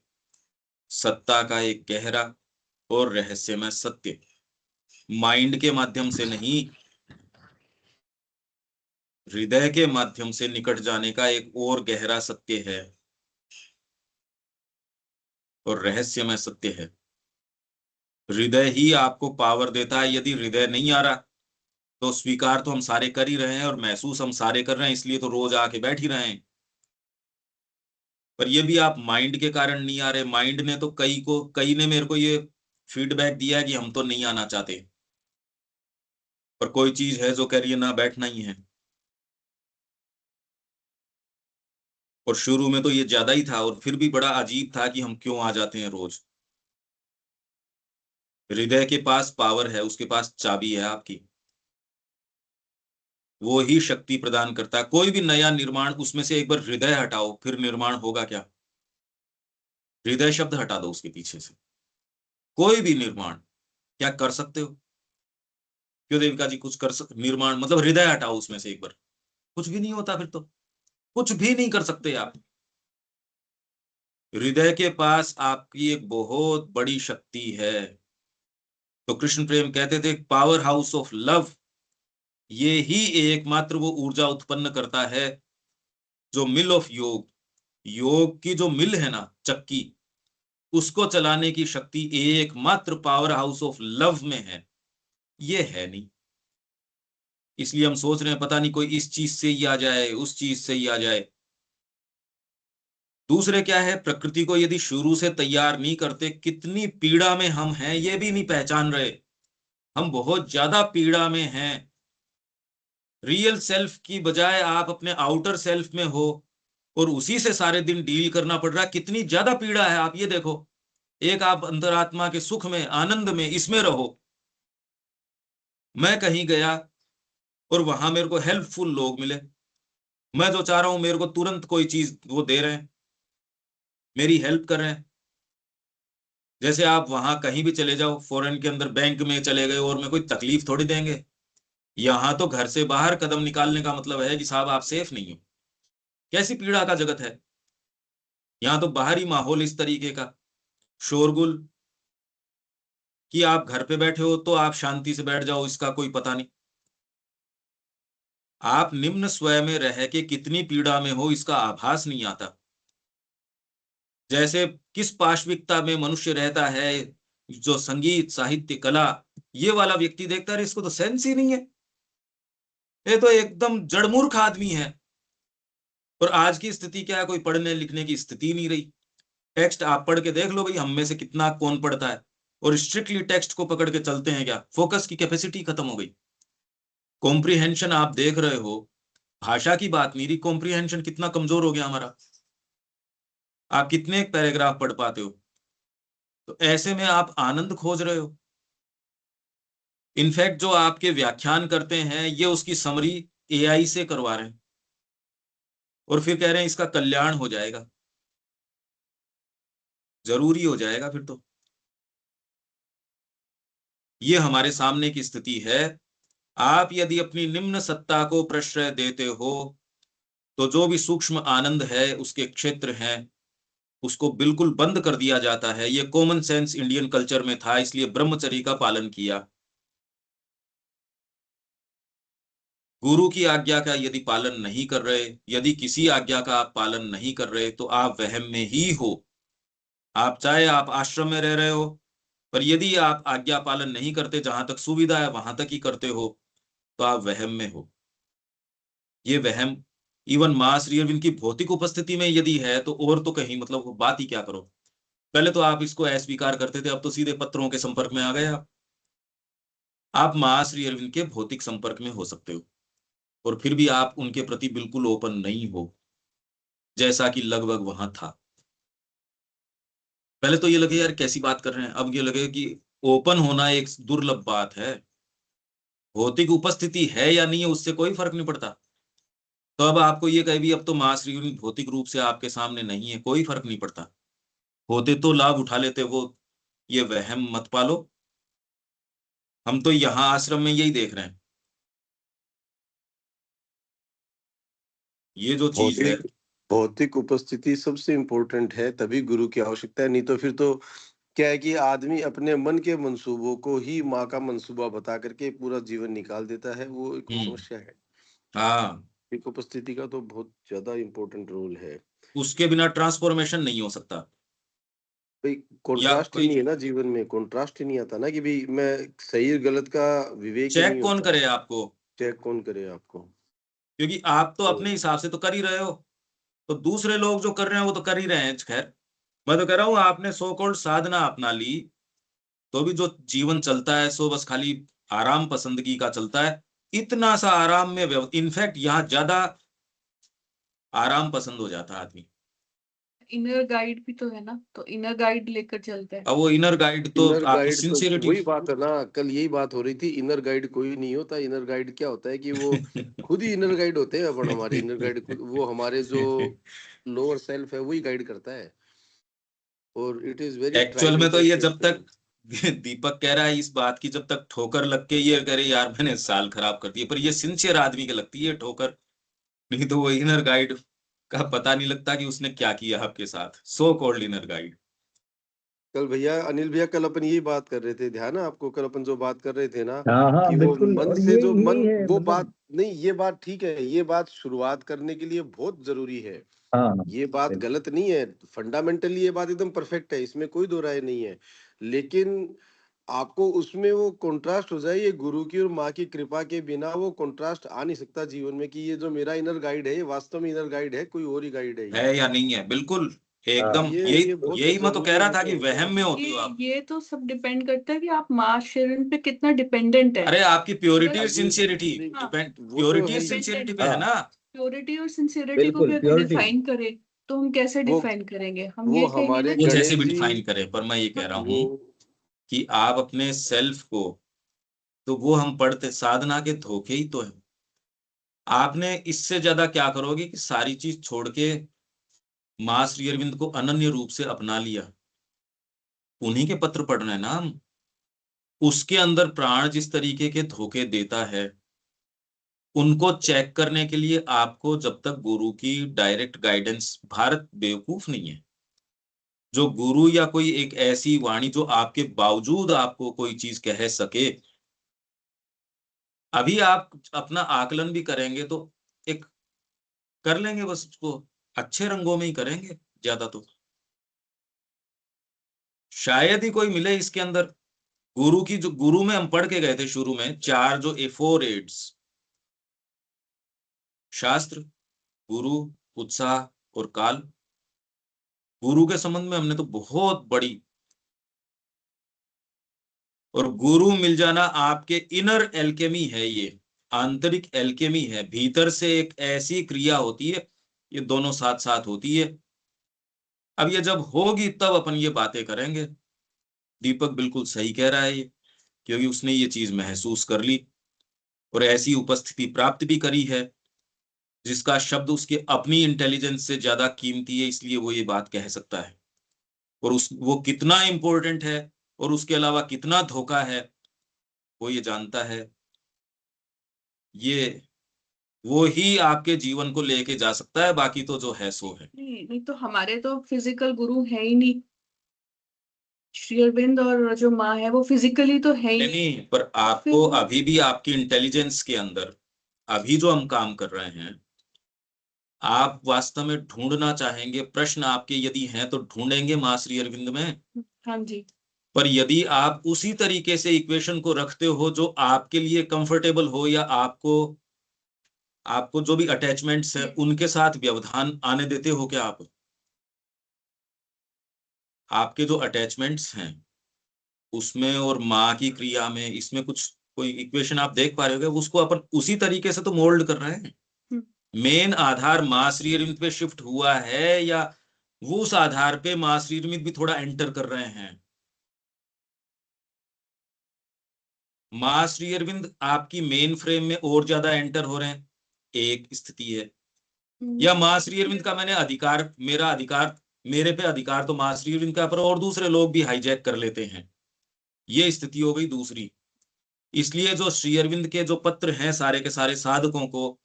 सत्ता का एक गहरा और रहस्यमय सत्य। माइंड के माध्यम से नहीं, हृदय के माध्यम से निकट जाने का एक और गहरा सत्य है और रहस्यमय सत्य है। हृदय ही आपको पावर देता है। यदि हृदय नहीं आ रहा तो स्वीकार तो हम सारे कर ही रहे हैं और महसूस हम सारे कर रहे हैं, इसलिए तो रोज आके बैठ ही रहे हैं। पर ये भी आप माइंड के कारण नहीं आ रहे। माइंड ने तो कई ने मेरे को ये फीडबैक दिया है कि हम तो नहीं आना चाहते, पर कोई चीज है जो कह रही है ना, बैठना ही है। और शुरू में तो ये ज्यादा ही था, और फिर भी बड़ा अजीब था कि हम क्यों आ जाते हैं रोज। हृदय के पास पावर है, उसके पास चाबी है आपकी, वो ही शक्ति प्रदान करता है। कोई भी नया निर्माण, उसमें से एक बार हृदय हटाओ फिर निर्माण होगा क्या? हृदय शब्द हटा दो उसके पीछे से, कोई भी निर्माण क्या कर सकते हो? क्यों देविका जी, कुछ कर निर्माण मतलब हृदय हटाओ उसमें से एक बार, कुछ भी नहीं होता, फिर तो कुछ भी नहीं कर सकते आप। हृदय के पास आपकी एक बहुत बड़ी शक्ति है। तो कृष्ण प्रेम कहते थे पावर हाउस ऑफ लव, ये ही एकमात्र वो ऊर्जा उत्पन्न करता है जो मिल ऑफ योग, योग की जो मिल है ना, चक्की, उसको चलाने की शक्ति एकमात्र पावर हाउस ऑफ लव में है। ये है नहीं, इसलिए हम सोच रहे हैं पता नहीं कोई इस चीज से ही आ जाए, उस चीज से ही आ जाए। दूसरे क्या है, प्रकृति को यदि शुरू से तैयार नहीं करते, कितनी पीड़ा में हम हैं ये भी नहीं पहचान रहे। हम बहुत ज्यादा पीड़ा में हैं। रियल सेल्फ की बजाय आप अपने आउटर सेल्फ में हो और उसी से सारे दिन डील करना पड़ रहा है। कितनी ज्यादा पीड़ा है आप ये देखो। एक आप अंतरात्मा के सुख में, आनंद में, इसमें रहो। मैं कहीं गया और वहां मेरे को हेल्पफुल लोग मिले, मैं जो चाह रहा हूं मेरे को तुरंत कोई चीज वो दे रहे हैं, मेरी हेल्प कर रहे हैं। जैसे आप वहां कहीं भी चले जाओ, फॉरेन के अंदर बैंक में चले गए और मैं कोई तकलीफ थोड़ी देंगे। यहाँ तो घर से बाहर कदम निकालने का मतलब है कि साहब आप सेफ नहीं हो। कैसी पीड़ा का जगत है। यहाँ तो बाहरी माहौल इस तरीके का, शोरगुल, कि आप घर पे बैठे हो तो आप शांति से बैठ जाओ, इसका कोई पता नहीं। आप निम्न स्वयं में रह के कितनी पीड़ा में हो इसका आभास नहीं आता। जैसे किस पाश्विकता में मनुष्य रहता है, जो संगीत, साहित्य, कला, ये वाला व्यक्ति देखता है इसको तो सेंस ही नहीं है, ये तो एकदम जड़मूर्ख आदमी है। और आज की स्थिति क्या है, कोई पढ़ने लिखने की स्थिति नहीं रही। टेक्स्ट आप पढ़ के देख लो भाई, हम में से कितना कौन पढ़ता है, और स्ट्रिक्टली टेक्स्ट को पकड़ के चलते हैं क्या? फोकस की कैपेसिटी खत्म हो गई। कॉम्प्रिहेंशन आप देख रहे हो, भाषा की बात नहीं रही, कॉम्प्रिहेंशन कितना कमजोर हो गया हमारा। आप कितने पैराग्राफ पढ़ पाते हो? तो ऐसे में आप आनंद खोज रहे हो। इनफैक्ट जो आपके व्याख्यान करते हैं ये उसकी समरी एआई से करवा रहे हैं। और फिर कह रहे हैं इसका कल्याण हो जाएगा, जरूरी हो जाएगा फिर तो। ये हमारे सामने की स्थिति है। आप यदि अपनी निम्न सत्ता को प्रश्रय देते हो तो जो भी सूक्ष्म आनंद है, उसके क्षेत्र हैं, उसको बिल्कुल बंद कर दिया जाता है। ये कॉमन सेंस इंडियन कल्चर में था, इसलिए ब्रह्मचर्य का पालन किया। गुरु की आज्ञा का यदि पालन नहीं कर रहे, यदि किसी आज्ञा का आप पालन नहीं कर रहे, तो आप वहम में ही हो। आप चाहे आप आश्रम में रह रहे हो, पर यदि आप आज्ञा पालन नहीं करते, जहां तक सुविधा है वहां तक ही करते हो, तो आप वहम में हो। ये वहम इवन मां श्री अरविंद की भौतिक उपस्थिति में यदि है तो और तो कहीं मतलब बात ही क्या करो। पहले तो आप इसको अस्वीकार करते थे, अब तो सीधे पत्रों के संपर्क में आ गए आप मां श्री अरविंद के भौतिक संपर्क में हो सकते हो, और फिर भी आप उनके प्रति बिल्कुल ओपन नहीं हो, जैसा कि लगभग वहां था। पहले तो ये लगे यार कैसी बात कर रहे हैं, अब ये लगे कि ओपन होना एक दुर्लभ बात है। भौतिक उपस्थिति है या नहीं है उससे कोई फर्क नहीं पड़ता। तो अब आपको ये कहे भी अब तो मां श्री अरविंद भौतिक रूप से आपके सामने नहीं है, कोई फर्क नहीं पड़ता। होते तो लाभ उठा लेते वो। ये वहम मत पालो। हम तो यहां आश्रम में यही देख रहे हैं। ये जो चीज है, भौतिक भौतिक उपस्थिति सबसे इम्पोर्टेंट है, तभी गुरु की आवश्यकता है। नहीं तो फिर तो क्या है कि आदमी अपने मन के मंसूबों को ही माँ का मंसूबा बता करके पूरा जीवन निकाल देता है, वो एक समस्या है। हाँ, एक उपस्थिति का तो बहुत ज्यादा इम्पोर्टेंट रोल है। उसके बिना ट्रांसफॉर्मेशन नहीं हो सकता। भाई कॉन्ट्रास्ट ही नहीं है ना जीवन में, कॉन्ट्रास्ट ही नहीं आता ना कि भाई मैं सही गलत का विवेक ही चेक नहीं कौन होता। करे आपको? चेक कौन करे आपको? क्योंकि आप तो अपने हिसाब से तो कर ही रहे हो, तो दूसरे लोग जो कर रहे हैं वो तो कर ही रहे हैं। खैर, मैं तो कह रहा हूं आपने सो कॉल्ड साधना अपना ली, तो भी जो जीवन चलता है सो बस खाली आराम पसंदगी का चलता है। इतना सा आराम में इनफैक्ट यहाँ ज्यादा आराम पसंद हो जाता है आदमी। इनर गाइड भी तो है ना, तो इनर गाइड लेकर चलते हैं। अब वो इनर गाइड तो इनर आपकी गाइड तो सिंसियरिटी वही बात है ना, कल यही बात हो रही थी। इनर गाइड कोई नहीं होता। इनर गाइड क्या होता है कि वो खुद ही इनर गाइड होते हैं। अपन हमारे इनर गाइड खुद, वो हमारे जो लोअर सेल्फ है वही गाइड करता है। और इट इज वेरी एक्चुअल में तो ये जब तक ट्राइविंग। दीपक कह रहा है इस बात की, जब तक ठोकर लग के ये करे यार मैंने साल खराब कर दिया, पर ये सिंसियर आदमी के लगती है ठोकर। नहीं तो वो इनर गाइड का पता नहीं लगता कि उसने क्या किया आपके साथ, सो कॉल्ड इनर गाइड। कल भैया, अनिल भैया, कल अपन यही बात कर रहे थे, ध्यान है आपको? कल अपन जो बात कर रहे थे ना हाँ हाँ कि वो बिल्कुल, मन और से ये जो मन, यही है वो मतलब। बात नहीं, ये बात ठीक है, ये बात शुरुआत करने के लिए बहुत जरूरी है। हाँ हाँ ये बात बिल्कुल। गलत नहीं है, फंडामेंटली ये बात एकदम परफेक्ट है, इसमें कोई दो राय नहीं है। लेकिन आपको उसमें वो कंट्रास्ट हो जाए, ये गुरु की और माँ की कृपा के बिना वो कंट्रास्ट आ नहीं सकता जीवन में कि ये जो मेरा इनर गाइड है ये वास्तव में इनर गाइड है, कोई और ही गाइड है ये। है या नहीं है, बिल्कुल एकदम। हाँ यही ये बहुत यही मैं तो कह जरूरी रहा है था कि कि होता वहम है। में होती हो आप। ये तो सब डिपेंड करता है कि आप माँ शरण पे कितना डिपेंडेंट है। अरे आपकी प्योरिटी और अभी सिंसियरिटी हाँ, डिपेंड, वो तो प्योरिटी है और ही। सिंसियरिटी पे है हाँ ना। प्योरिटी और सिंसियरिटी को बिल्कुल भी अगर प्योरिटी। डिफाइन करें तो हम कैसे वो डिफाइन करेंगे? हम वो ये कहेंगे हमारे ना वो कि जैसे गणेश भी जी, डिफाइन करे, पर मैं ये कह रहा वो हूं कि आप अपने सेल्फ को, तो वो हम पढ़ते साधना के धोखे ही तो है। आपने इससे ज्यादा क्या करोगे कि सारी चीज छोड़ के मां श्री अरविंद को अनन्य रूप से अपना लिया। उन्हीं के पत्र पढ़ रहे हैं ना हम। उसके अंदर प्राण जिस तरीके के धोखे देता है, उनको चेक करने के लिए आपको जब तक गुरु की डायरेक्ट गाइडेंस, भारत बेवकूफ नहीं है। जो गुरु या कोई एक ऐसी वाणी जो आपके बावजूद आपको कोई चीज कह सके, अभी आप अपना आकलन भी करेंगे तो एक कर लेंगे, बस उसको अच्छे रंगों में ही करेंगे ज्यादा तो। शायद ही कोई मिले इसके अंदर गुरु की, जो गुरु में हम पढ़ के गए थे शुरू में, चार जो फोर एड्स, शास्त्र, गुरु, उत्साह और काल। गुरु के संबंध में हमने तो बहुत बड़ी, और गुरु मिल जाना आपके इनर एल्केमी है, ये आंतरिक एल्केमी है। भीतर से एक ऐसी क्रिया होती है, ये दोनों साथ साथ होती है। अब ये जब होगी तब अपन ये बातें करेंगे। दीपक बिल्कुल सही कह रहा है ये, क्योंकि उसने ये चीज महसूस कर ली और ऐसी उपस्थिति प्राप्त भी करी है जिसका शब्द उसके अपनी इंटेलिजेंस से ज्यादा कीमती है, इसलिए वो ये बात कह सकता है। और वो कितना इंपॉर्टेंट है और उसके अलावा कितना धोखा है वो ये जानता है। ये वो ही आपके जीवन को लेके जा सकता है, बाकी तो जो है सो है। नहीं तो हमारे तो फिजिकल गुरु है ही नहीं। श्री अरविंद और जो माँ है वो फिजिकली तो है ही नहीं, पर आपको अभी भी आपकी इंटेलिजेंस के अंदर अभी जो हम काम कर रहे हैं, आप वास्तव में ढूंढना चाहेंगे, प्रश्न आपके यदि हैं तो ढूंढेंगे माँ श्री अरविंद में। हाँ जी। पर यदि आप उसी तरीके से इक्वेशन को रखते हो जो आपके लिए कंफर्टेबल हो, या आपको जो भी अटैचमेंट्स है उनके साथ व्यवधान आने देते हो क्या आप? आपके जो अटैचमेंट्स हैं उसमें और माँ की क्रिया में, इसमें कुछ कोई इक्वेशन आप देख पा रहे हो? उसको अपन उसी तरीके से तो मोल्ड कर रहे हैं। मेन आधार माँ श्री अरविंद पे शिफ्ट हुआ है, या वो उस आधार पे माँ श्री अरविंद भी थोड़ा एंटर कर रहे हैं? माँ श्री अरविंद आपकी मेन फ्रेम में और ज्यादा एंटर हो रहे हैं, एक स्थिति है। या माँ श्री अरविंद का मेरे पे अधिकार तो माँ श्री अरविंद का पर और दूसरे लोग भी हाईजैक कर लेते हैं, ये स्थिति हो गई दूसरी। इसलिए जो श्री अरविंद के जो पत्र हैं सारे के सारे साधकों को,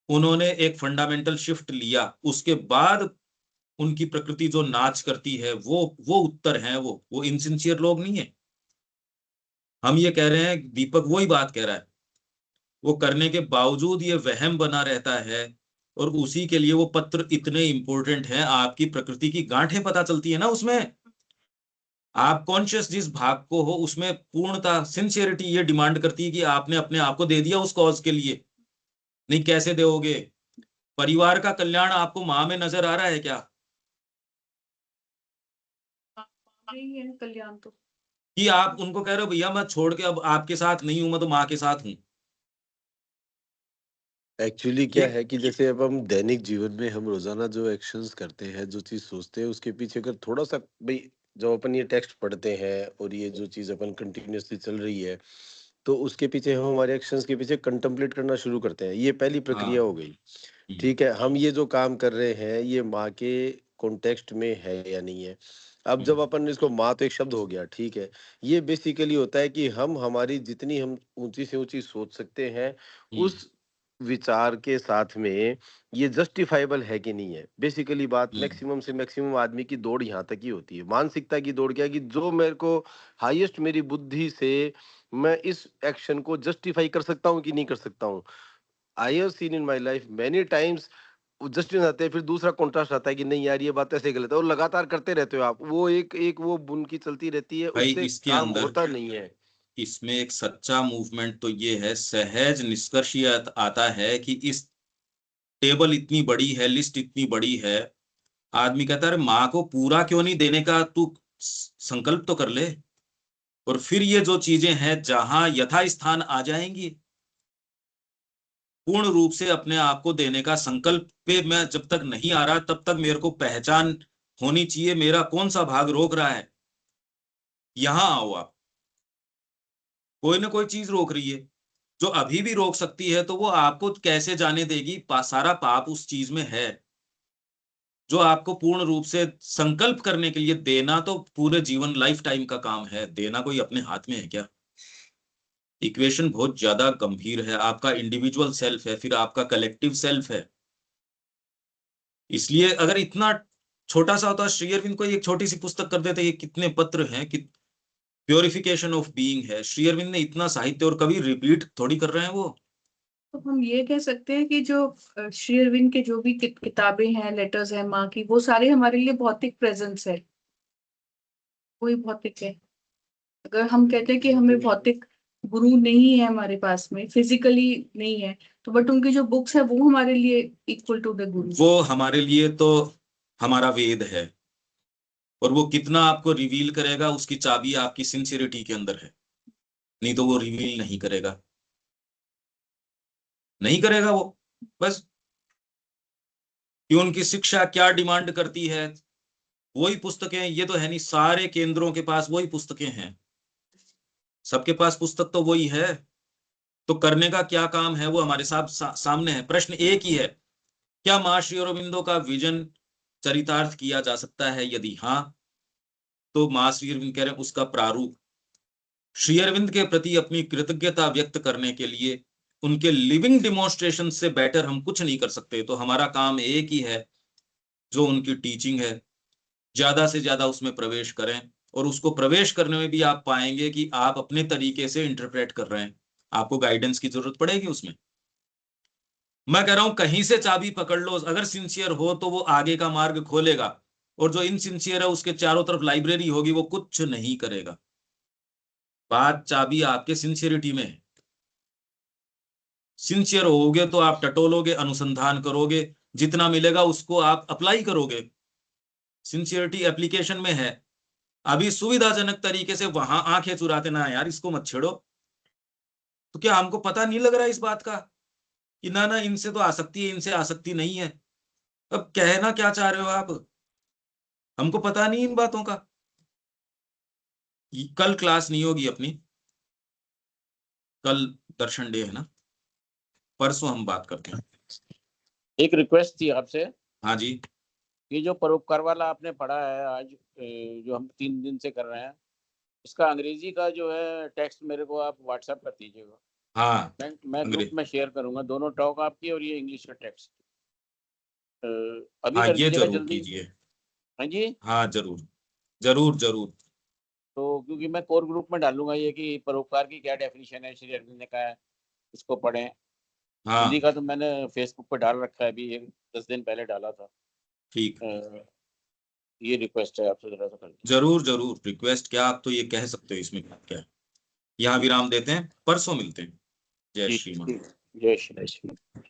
उन्होंने एक फंडामेंटल शिफ्ट लिया, उसके बाद उनकी प्रकृति जो नाच करती है वो उत्तर है। वो इनसिंसियर लोग नहीं है। हम ये कह रहे हैं, दीपक वही बात कह रहा है, वो करने के बावजूद ये वहम बना रहता है, और उसी के लिए वो पत्र इतने इंपॉर्टेंट हैं। आपकी प्रकृति की गांठें पता चलती है ना उसमें। आप कॉन्शियस जिस भाग को हो उसमें पूर्णता सिंसियरिटी ये डिमांड करती है कि आपने अपने आप को दे दिया उस कॉज के लिए। नहीं, कैसे दोगे? परिवार का कल्याण आपको माँ में नजर आ रहा है क्या? नहीं है कल्याण तो, कि आप उनको कह रहे हो भैया मैं छोड़ के अब आपके साथ नहीं हूं, मैं तो माँ के साथ हूं। एक्चुअली क्या है कि जैसे अब हम दैनिक जीवन में हम रोजाना जो एक्शंस करते हैं, जो चीज सोचते हैं, उसके पीछे अगर थोड़ा सा भाई, जब अपन ये टेक्स्ट पढ़ते हैं और ये जो चीज अपन कंटिन्यूअसली चल रही है, तो उसके पीछे हम हमारे एक्शंस के पीछे कंtemplate करना शुरू करते हैं। ये पहली प्रक्रिया हो गई। ठीक है, हम ये जो काम कर रहे हैं ये माँ के कॉन्टेक्स्ट में है या नहीं है। अब जब अपन इसको, माँ तो एक शब्द हो गया, ठीक है, ये बेसिकली होता है कि हम हमारी जितनी हम ऊंची से ऊंची सोच सकते हैं, उस विचार के साथ में ये जस्टिफाइबल है कि नहीं है। बेसिकली बात मैक्सिमम से मैक्सिमम आदमी की दौड़ यहाँ तक ही होती है। मानसिकता की दौड़ क्या है कि जो मेरे को हाईएस्ट मेरी बुद्धि से मैं इस एक्शन को जस्टिफाई कर सकता हूँ कि नहीं कर सकता हूँ। I have seen in my life many times, justice आते हैं, फिर दूसरा कॉन्ट्रास्ट आता है कि नहीं यार ये बात ऐसे गलत है, और लगातार करते रहते हो आप। वो एक वो बुन की चलती रहती है, भाई उससे इसके काम अंदर होता नहीं है। इसमें एक सच्चा मूवमेंट तो ये है, सहज निष्कर्ष ये आता है कि इस टेबल इतनी बड़ी है, लिस्ट इतनी बड़ी है, आदमी कहता है माँ को पूरा क्यों नहीं देने का तू संकल्प तो कर ले, और फिर ये जो चीजें हैं जहां यथास्थान आ जाएंगी। पूर्ण रूप से अपने आप को देने का संकल्प पे मैं जब तक नहीं आ रहा, तब तक मेरे को पहचान होनी चाहिए मेरा कौन सा भाग रोक रहा है। यहां आओ आप, कोई ना कोई चीज रोक रही है, जो अभी भी रोक सकती है, तो वो आपको कैसे जाने देगी? सारा पाप उस चीज में है जो आपको पूर्ण रूप से संकल्प करने के लिए देना तो पूरे जीवन लाइफ टाइम का काम है। देना कोई अपने हाथ में है क्या? इक्वेशन बहुत ज्यादा गंभीर है। आपका इंडिविजुअल सेल्फ है, फिर आपका कलेक्टिव सेल्फ है। इसलिए अगर इतना छोटा सा होता, श्री अरविंद को एक छोटी सी पुस्तक कर देते, ये कितने पत्र हैं कि प्योरिफिकेशन ऑफ बीइंग है। श्री अरविंद ने इतना साहित्य, और कभी रिपीट थोड़ी कर रहे हैं वो। तो हम ये कह सकते हैं कि जो श्री अरविंद के जो भी किताबें हैं, लेटर्स हैं माँ की, वो सारे हमारे लिए भौतिक प्रेजेंस है, वही भौतिक है। अगर हम कहते हैं कि हमें भौतिक गुरु नहीं है हमारे पास में, फिजिकली नहीं है, तो बट उनकी जो बुक्स है वो हमारे लिए इक्वल टू द गुरु। वो हमारे लिए तो हमारा वेद है, और वो कितना आपको रिवील करेगा उसकी चाबी आपकी सिंसियरिटी के अंदर है। नहीं तो वो रिवील नहीं करेगा, नहीं करेगा वो। बस कि उनकी शिक्षा क्या डिमांड करती है, वही पुस्तकें। ये तो है नहीं सारे केंद्रों के पास वही पुस्तकें हैं, सबके पास पुस्तक तो वही है। तो करने का क्या काम है वो हमारे सामने है। प्रश्न एक ही है, क्या मां श्री अरविंदो का विजन चरितार्थ किया जा सकता है? यदि हाँ, तो मां श्री अरविंद कह रहे हैं उसका प्रारूप श्री अरविंद के प्रति अपनी कृतज्ञता व्यक्त करने के लिए उनके लिविंग डिमॉन्स्ट्रेशन से बेटर हम कुछ नहीं कर सकते। तो हमारा काम एक ही है, जो उनकी टीचिंग है, ज्यादा से ज्यादा उसमें प्रवेश करें। और उसको प्रवेश करने में भी आप पाएंगे कि आप अपने तरीके से इंटरप्रेट कर रहे हैं, आपको गाइडेंस की जरूरत पड़ेगी उसमें। मैं कह रहा हूं कहीं से चाबी पकड़ लो, अगर सिंसियर हो तो वो आगे का मार्ग खोलेगा, और जो इनसिंसियर है उसके चारों तरफ लाइब्रेरी होगी, वो कुछ नहीं करेगा। बात चाबी आपके सिंसियरिटी में है। सिंसियर होगे तो आप टटोलोगे, अनुसंधान करोगे, जितना मिलेगा उसको आप अप्लाई करोगे। सिंसियरिटी एप्लीकेशन में है। अभी सुविधाजनक तरीके से वहां आंखें चुराते ना, यार इसको मत छेड़ो, तो क्या हमको पता नहीं लग रहा इस बात का कि ना ना इनसे तो आसक्ति है, इनसे आसक्ति नहीं है? अब कहना क्या चाह रहे हो आप? हमको पता नहीं इन बातों का। कल क्लास नहीं होगी अपनी, कल दर्शन डे है ना, परसों हम बात करते हैं। एक रिक्वेस्ट थी आपसे, हाँ जी। ये जो परोपकार वाला आपने पढ़ा है आज, जो हम 3 दिन से कर रहे हैं, इसका अंग्रेजी का जो है टेक्स्ट मेरे को आप व्हाट्सएप कर दीजिएगा। हाँ, मैं ग्रुप में शेयर करूंगा दोनों टॉक आपकी और ये इंग्लिश का टेक्स्ट। अभी हाँ कर ये दीजिएगा जरूर जल्दी। कीजिए। हाँ जी, हाँ जरूर जरूर जरूर। तो क्योंकि मैं कोर ग्रुप में डालूंगा ये कि परोपकार की क्या डेफिनेशन है, श्री अरविंद ने कहा है इसको पढ़ें। हिंदी हाँ का तो मैंने फेसबुक पे डाल रखा है, अभी 10 दिन पहले डाला था। ठीक, ये रिक्वेस्ट है आपसे, जरा सा कर दीजिए। जरूर जरूर। रिक्वेस्ट क्या, आप तो ये कह सकते हो, इसमें क्या है। यहाँ विराम देते हैं, परसों मिलते हैं। जय जी, श्री राम। जय श्री राम।